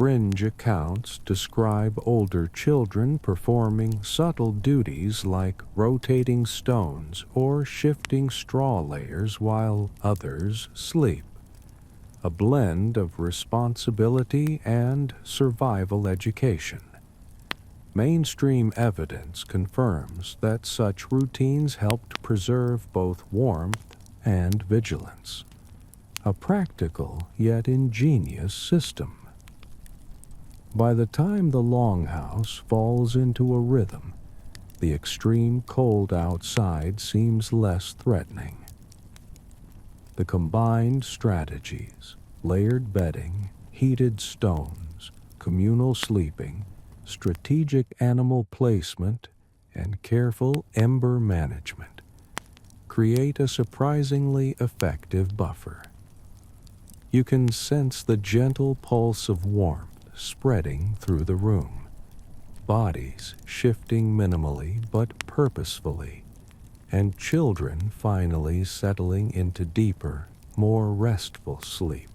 Fringe accounts describe older children performing subtle duties like rotating stones or shifting straw layers while others sleep, a blend of responsibility and survival education. Mainstream evidence confirms that such routines helped preserve both warmth and vigilance, a practical yet ingenious system. By the time the longhouse falls into a rhythm, the extreme cold outside seems less threatening. The combined strategies, layered bedding, heated stones, communal sleeping, strategic animal placement, and careful ember management, create a surprisingly effective buffer. You can sense the gentle pulse of warmth spreading through the room, bodies shifting minimally but purposefully, and children finally settling into deeper, more restful sleep.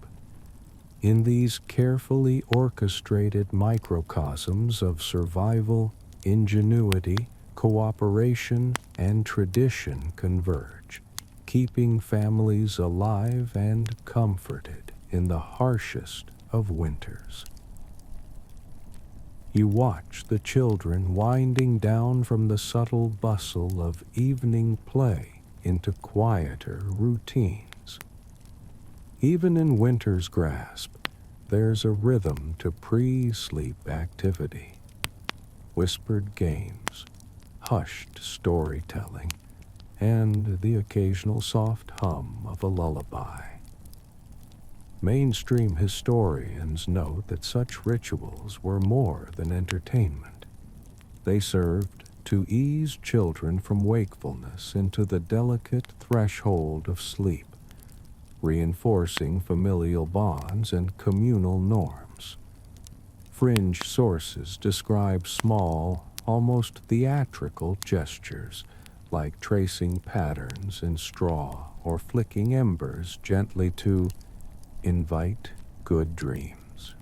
In these carefully orchestrated microcosms of survival, ingenuity, cooperation, and tradition converge, keeping families alive and comforted in the harshest of winters. You watch the children winding down from the subtle bustle of evening play into quieter routines. Even in winter's grasp, there's a rhythm to pre-sleep activity. Whispered games, hushed storytelling, and the occasional soft hum of a lullaby. Mainstream historians note that such rituals were more than entertainment. They served to ease children from wakefulness into the delicate threshold of sleep, reinforcing familial bonds and communal norms. Fringe sources describe small, almost theatrical gestures, like tracing patterns in straw or flicking embers gently to invite good dreams.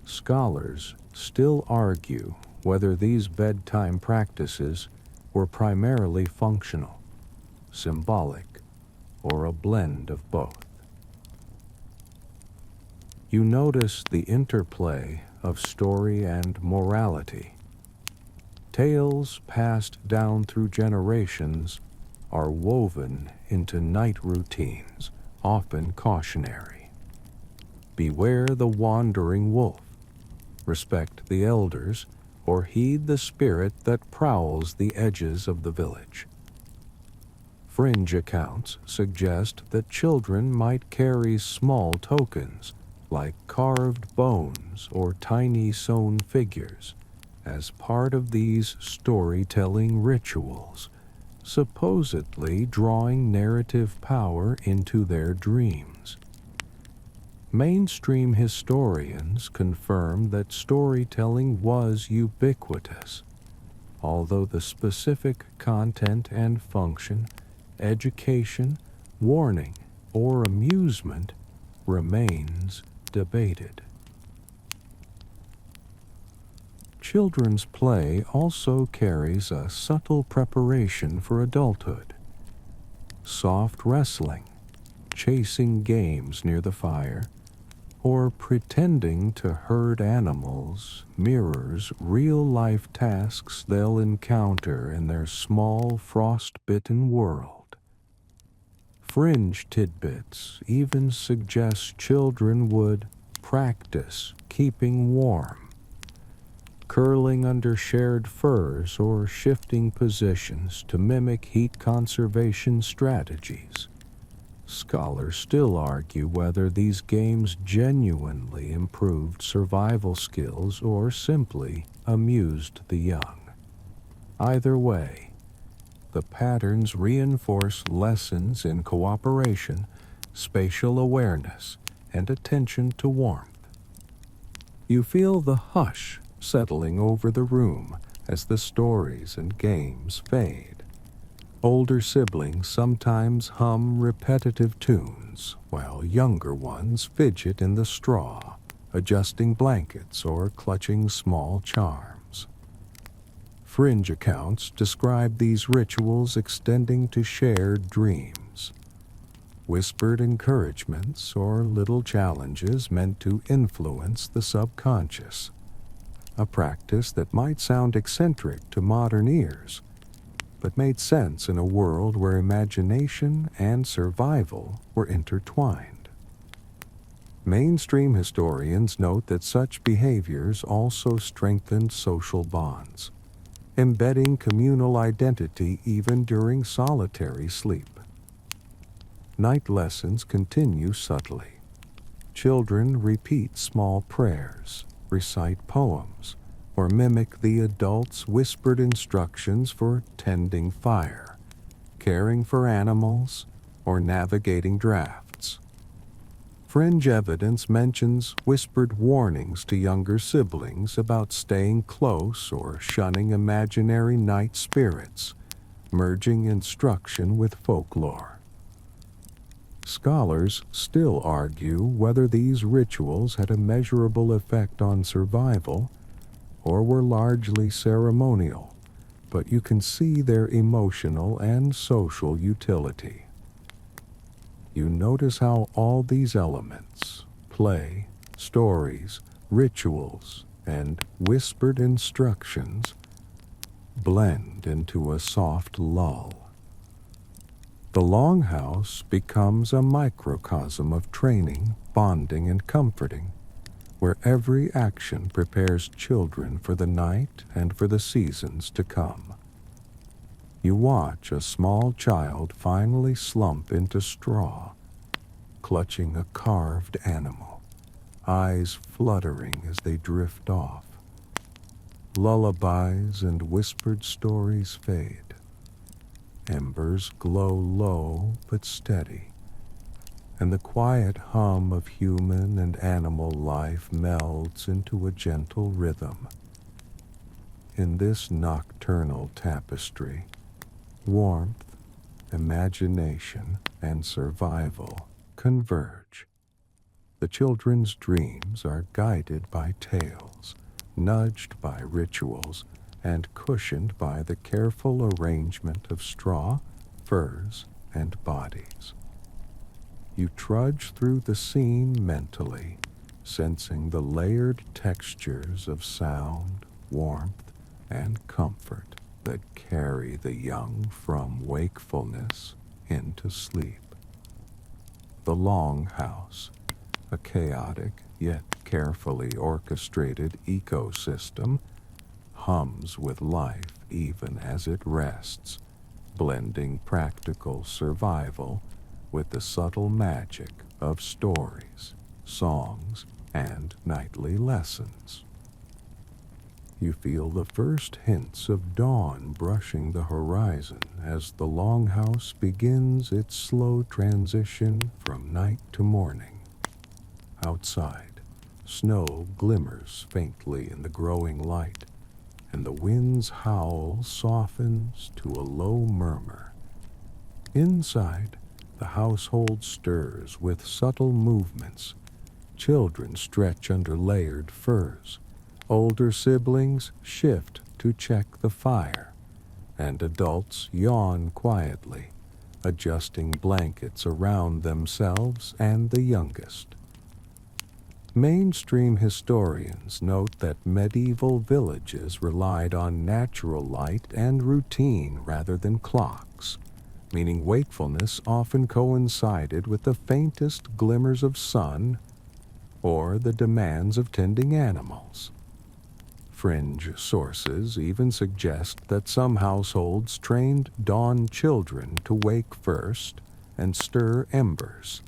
Scholars still argue whether these bedtime practices were primarily functional, symbolic, or a blend of both. You notice the interplay of story and morality. Tales passed down through generations are woven into night routines, often cautionary. Beware the wandering wolf, respect the elders, or heed the spirit that prowls the edges of the village. Fringe accounts suggest that children might carry small tokens, like carved bones or tiny sewn figures, as part of these storytelling rituals, supposedly drawing narrative power into their dreams. Mainstream historians confirm that storytelling was ubiquitous, although the specific content and function, education, warning, or amusement remains debated. Children's play also carries a subtle preparation for adulthood. Soft wrestling, chasing games near the fire, or pretending to herd animals mirrors real-life tasks they'll encounter in their small, frost-bitten world. Fringe tidbits even suggest children would practice keeping warm, curling under shared furs or shifting positions to mimic heat conservation strategies. Scholars still argue whether these games genuinely improved survival skills or simply amused the young. Either way, the patterns reinforce lessons in cooperation, spatial awareness, and attention to warmth. You feel the hush settling over the room as the stories and games fade. Older siblings sometimes hum repetitive tunes, while younger ones fidget in the straw, adjusting blankets or clutching small charms. Fringe accounts describe these rituals extending to shared dreams, whispered encouragements or little challenges meant to influence the subconscious. a practice that might sound eccentric to modern ears, but made sense in a world where imagination and survival were intertwined. Mainstream historians note that such behaviors also strengthened social bonds, embedding communal identity even during solitary sleep. Night lessons continue subtly. Children repeat small prayers, recite poems, or mimic the adults' whispered instructions for tending fire, caring for animals, or navigating drafts. Fringe evidence mentions whispered warnings to younger siblings about staying close or shunning imaginary night spirits, merging instruction with folklore. Scholars still argue whether these rituals had a measurable effect on survival or were largely ceremonial, but you can see their emotional and social utility. You notice how all these elements, play, stories, rituals, and whispered instructions, blend into a soft lull. The longhouse becomes a microcosm of training, bonding, and comforting, where every action prepares children for the night and for the seasons to come. You watch a small child finally slump into straw, clutching a carved animal, eyes fluttering as they drift off. Lullabies and whispered stories fade. Embers glow low but steady, and the quiet hum of human and animal life melds into a gentle rhythm. In this nocturnal tapestry, warmth, imagination, and survival converge. The children's dreams are guided by tales, nudged by rituals, and cushioned by the careful arrangement of straw, furs, and bodies. You trudge through the scene mentally, sensing the layered textures of sound, warmth, and comfort that carry the young from wakefulness into sleep. The longhouse, a chaotic yet carefully orchestrated ecosystem, hums with life even as it rests, blending practical survival with the subtle magic of stories, songs, and nightly lessons. You feel the first hints of dawn brushing the horizon as the longhouse begins its slow transition from night to morning. Outside, snow glimmers faintly in the growing light, and the wind's howl softens to a low murmur. Inside, the household stirs with subtle movements. Children stretch under layered furs. Older siblings shift to check the fire, and adults yawn quietly, adjusting blankets around themselves and the youngest. Mainstream historians note that medieval villages relied on natural light and routine rather than clocks, meaning wakefulness often coincided with the faintest glimmers of sun or the demands of tending animals. Fringe sources even suggest that some households trained dawn children to wake first and stir embers,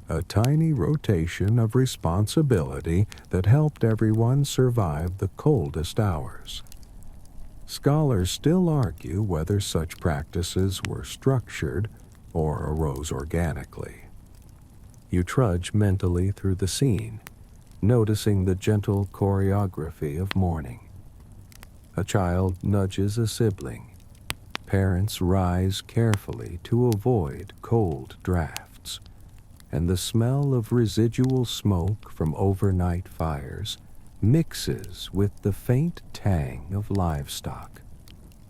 a tiny rotation of responsibility that helped everyone survive the coldest hours. Scholars still argue whether such practices were structured or arose organically. You trudge mentally through the scene, noticing the gentle choreography of morning. A child nudges a sibling. Parents rise carefully to avoid cold drafts, and the smell of residual smoke from overnight fires mixes with the faint tang of livestock.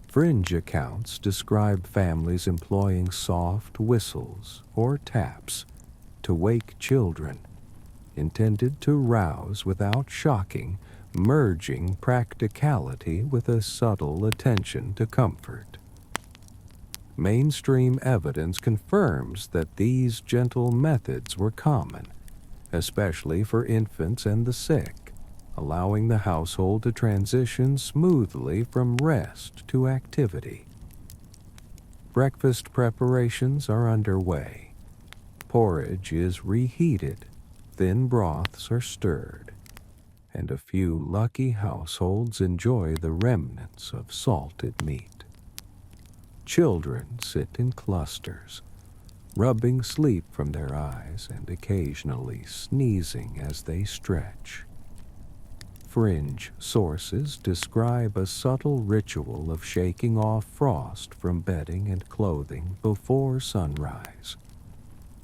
Fringe accounts describe families employing soft whistles or taps to wake children, intended to rouse without shocking merging practicality with a subtle attention to comfort. Mainstream evidence confirms that these gentle methods were common, especially for infants and the sick, allowing the household to transition smoothly from rest to activity. Breakfast preparations are underway. Porridge is reheated, thin broths are stirred, and a few lucky households enjoy the remnants of salted meat. Children sit in clusters, rubbing sleep from their eyes and occasionally sneezing as they stretch. Fringe sources describe a subtle ritual of shaking off frost from bedding and clothing before sunrise,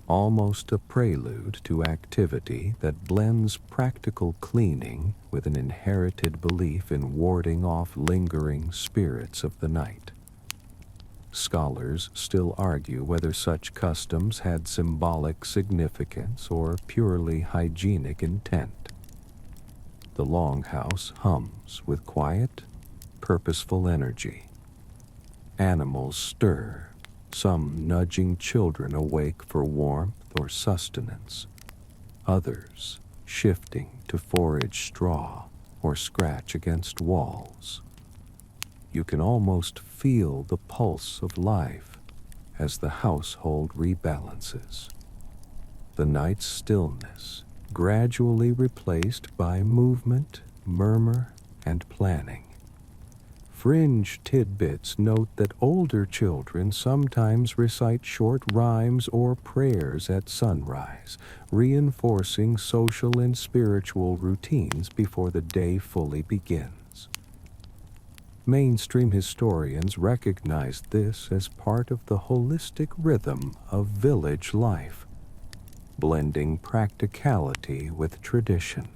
almost a prelude to activity that blends practical cleaning with an inherited belief in warding off lingering spirits of the night. Scholars still argue whether such customs had symbolic significance or purely hygienic intent. The longhouse hums with quiet, purposeful energy. Animals stir, some nudging children awake for warmth or sustenance, others shifting to forage straw or scratch against walls. You can almost feel the pulse of life as the household rebalances. The night's stillness gradually replaced by movement, murmur, and planning. Fringe tidbits note that older children sometimes recite short rhymes or prayers at sunrise, reinforcing social and spiritual routines before the day fully begins. Mainstream historians recognize this as part of the holistic rhythm of village life, blending practicality with tradition.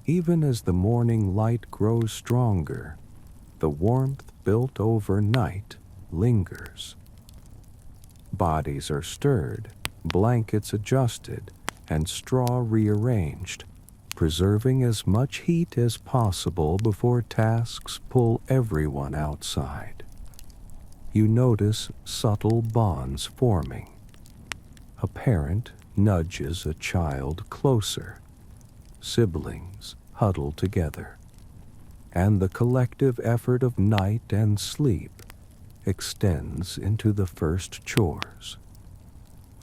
Even as the morning light grows stronger, the warmth built overnight lingers. Bodies are stirred, blankets adjusted, and straw rearranged, preserving as much heat as possible before tasks pull everyone outside. You notice subtle bonds forming. A parent nudges a child closer. Siblings huddle together. And the collective effort of night and sleep extends into the first chores.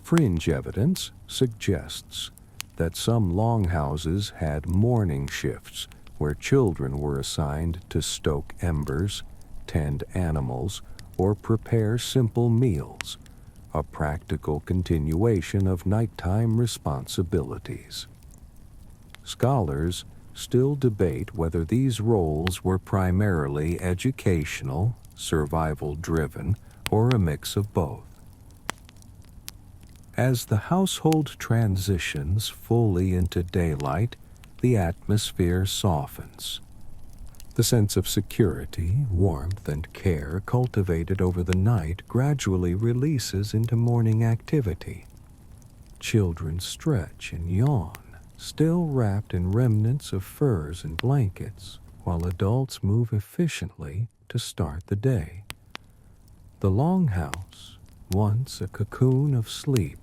Fringe evidence suggests that some longhouses had morning shifts where children were assigned to stoke embers, tend animals, or prepare simple meals, a practical continuation of nighttime responsibilities. Scholars still debate whether these roles were primarily educational, survival-driven, or a mix of both. As the household transitions fully into daylight, the atmosphere softens. The sense of security, warmth, and care cultivated over the night gradually releases into morning activity. Children stretch and yawn, still wrapped in remnants of furs and blankets, while adults move efficiently to start the day. The longhouse, once a cocoon of sleep,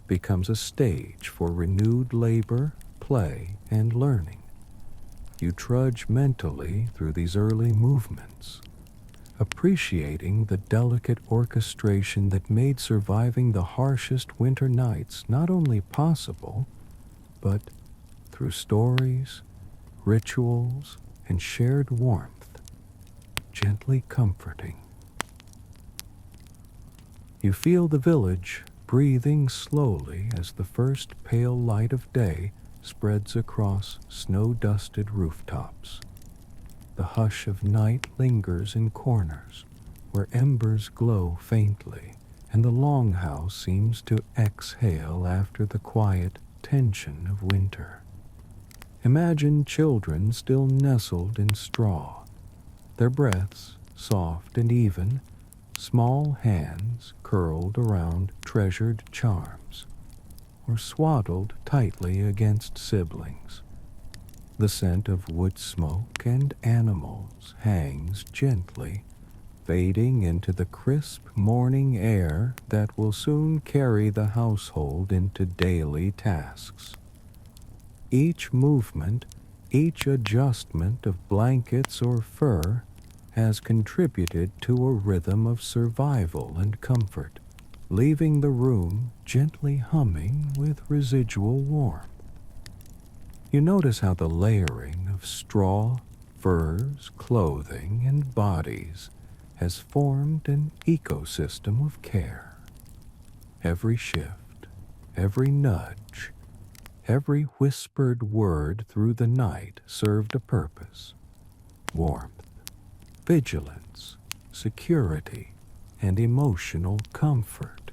becomes a stage for renewed labor, play, and learning. You trudge mentally through these early movements, appreciating the delicate orchestration that made surviving the harshest winter nights not only possible, but through stories, rituals, and shared warmth, gently comforting. You feel the village breathing slowly as the first pale light of day spreads across snow-dusted rooftops. The hush of night lingers in corners, where embers glow faintly, and the longhouse seems to exhale after the quiet tension of winter. Imagine children still nestled in straw, their breaths soft and even, small hands curled around treasured charms, or swaddled tightly against siblings, The scent of wood smoke and animals hangs gently, fading into the crisp morning air that will soon carry the household into daily tasks. Each movement, each adjustment of blankets or fur has contributed to a rhythm of survival and comfort, leaving the room gently humming with residual warmth. You notice how the layering of straw, furs, clothing, and bodies has formed an ecosystem of care. Every shift, every nudge, every whispered word through the night served a purpose: warmth, vigilance, security, and emotional comfort.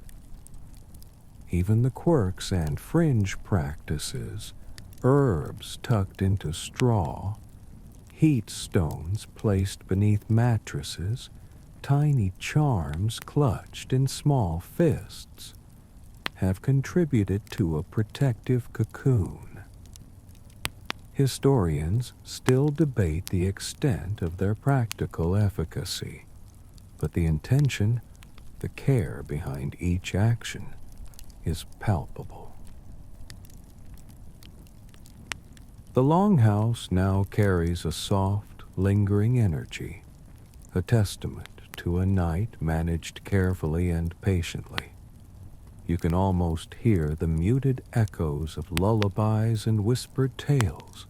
Even the quirks and fringe practices, herbs tucked into straw, heat stones placed beneath mattresses, tiny charms clutched in small fists, have contributed to a protective cocoon. Historians still debate the extent of their practical efficacy, but the intention, the care behind each action, is palpable. The longhouse now carries a soft, lingering energy, a testament to a night managed carefully and patiently. You can almost hear the muted echoes of lullabies and whispered tales,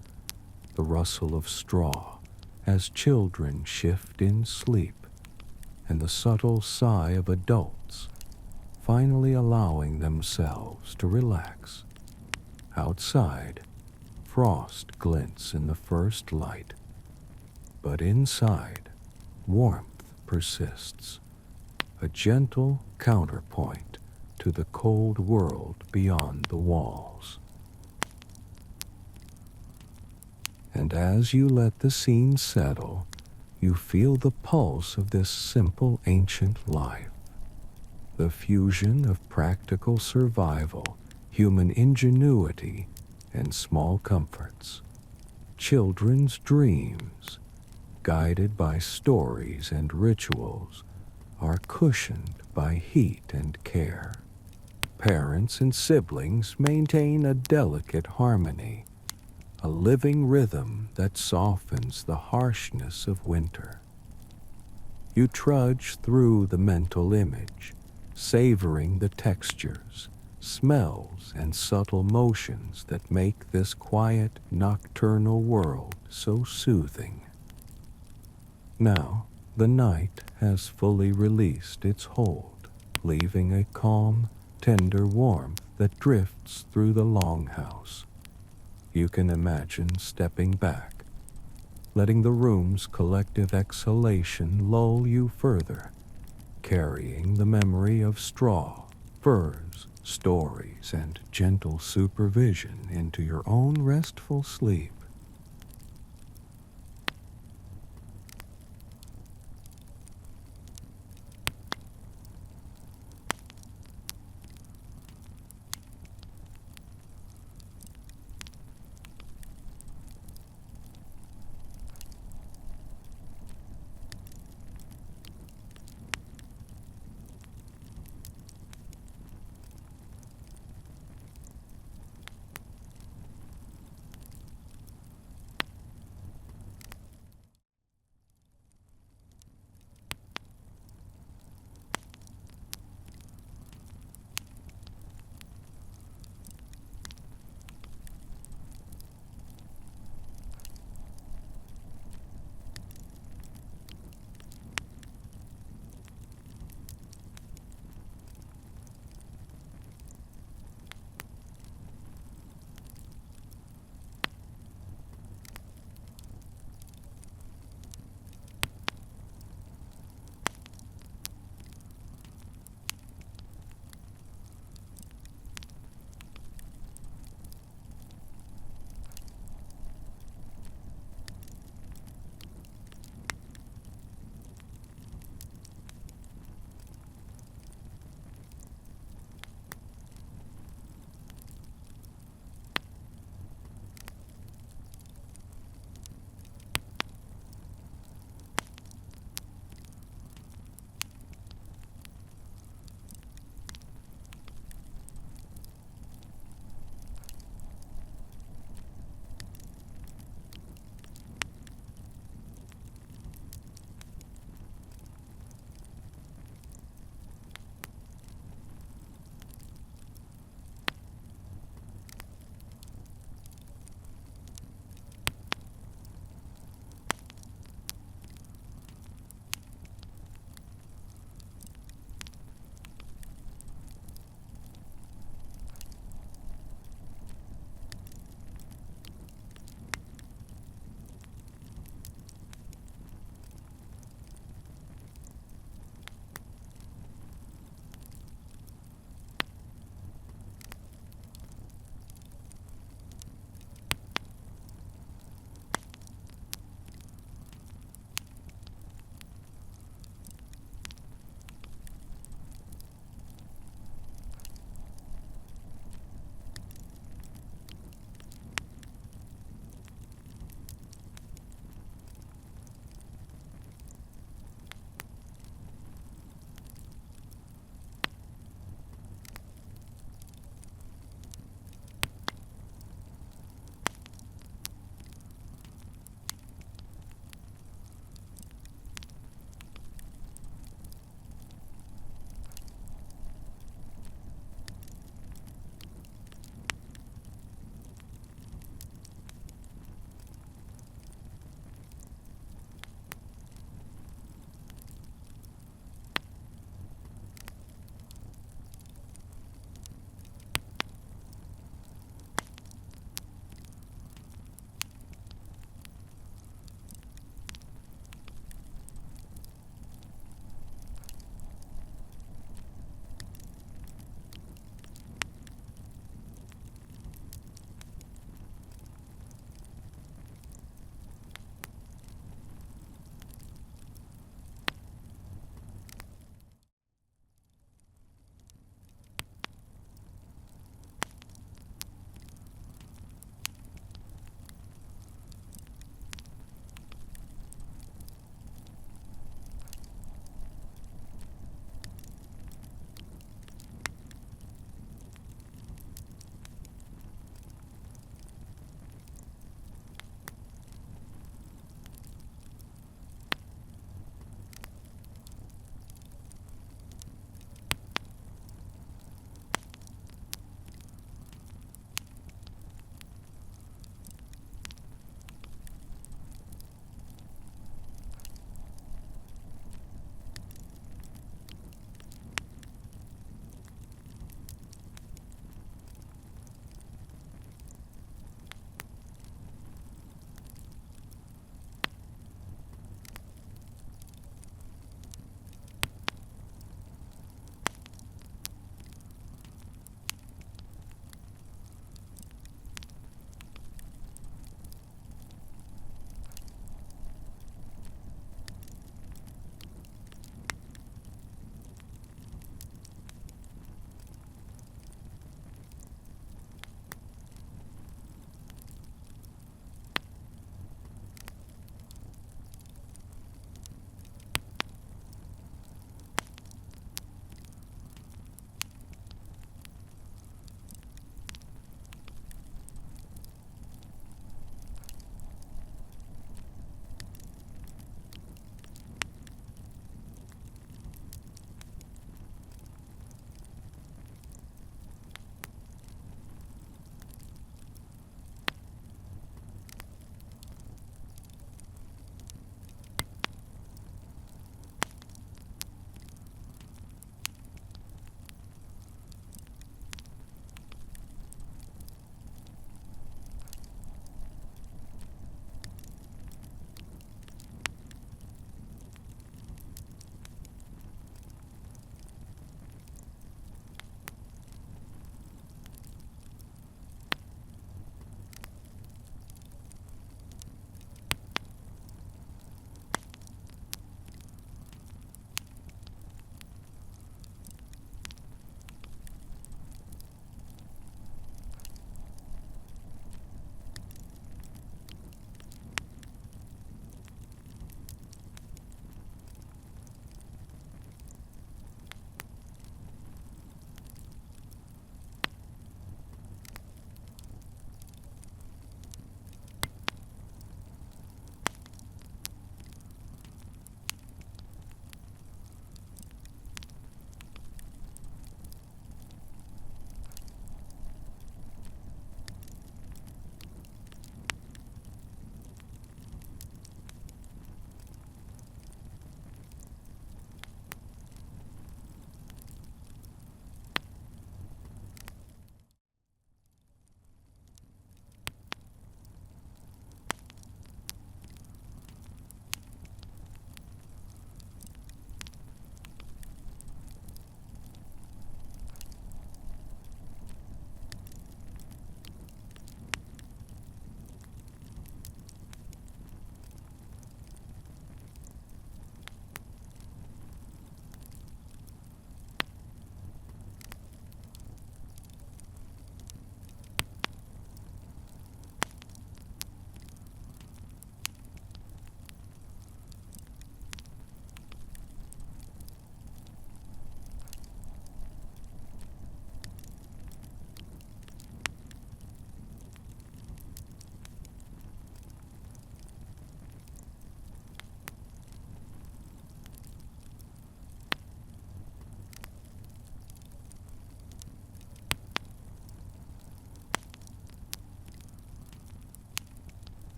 the rustle of straw as children shift in sleep, and the subtle sigh of adults finally allowing themselves to relax. Outside, frost glints in the first light, but inside, warmth persists, a gentle counterpoint to the cold world beyond the walls. And as you let the scene settle, you feel the pulse of this simple ancient life, the fusion of practical survival, human ingenuity, and small comforts. Children's dreams, guided by stories and rituals, are cushioned by heat and care. Parents and siblings maintain a delicate harmony, a living rhythm that softens the harshness of winter. You trudge through the mental image, savoring the textures, smells, and subtle motions that make this quiet, nocturnal world so soothing. Now, the night has fully released its hold, leaving a calm, tender warmth that drifts through the longhouse. You can imagine stepping back, letting the room's collective exhalation lull you further, carrying the memory of straw, furs, stories, and gentle supervision into your own restful sleep.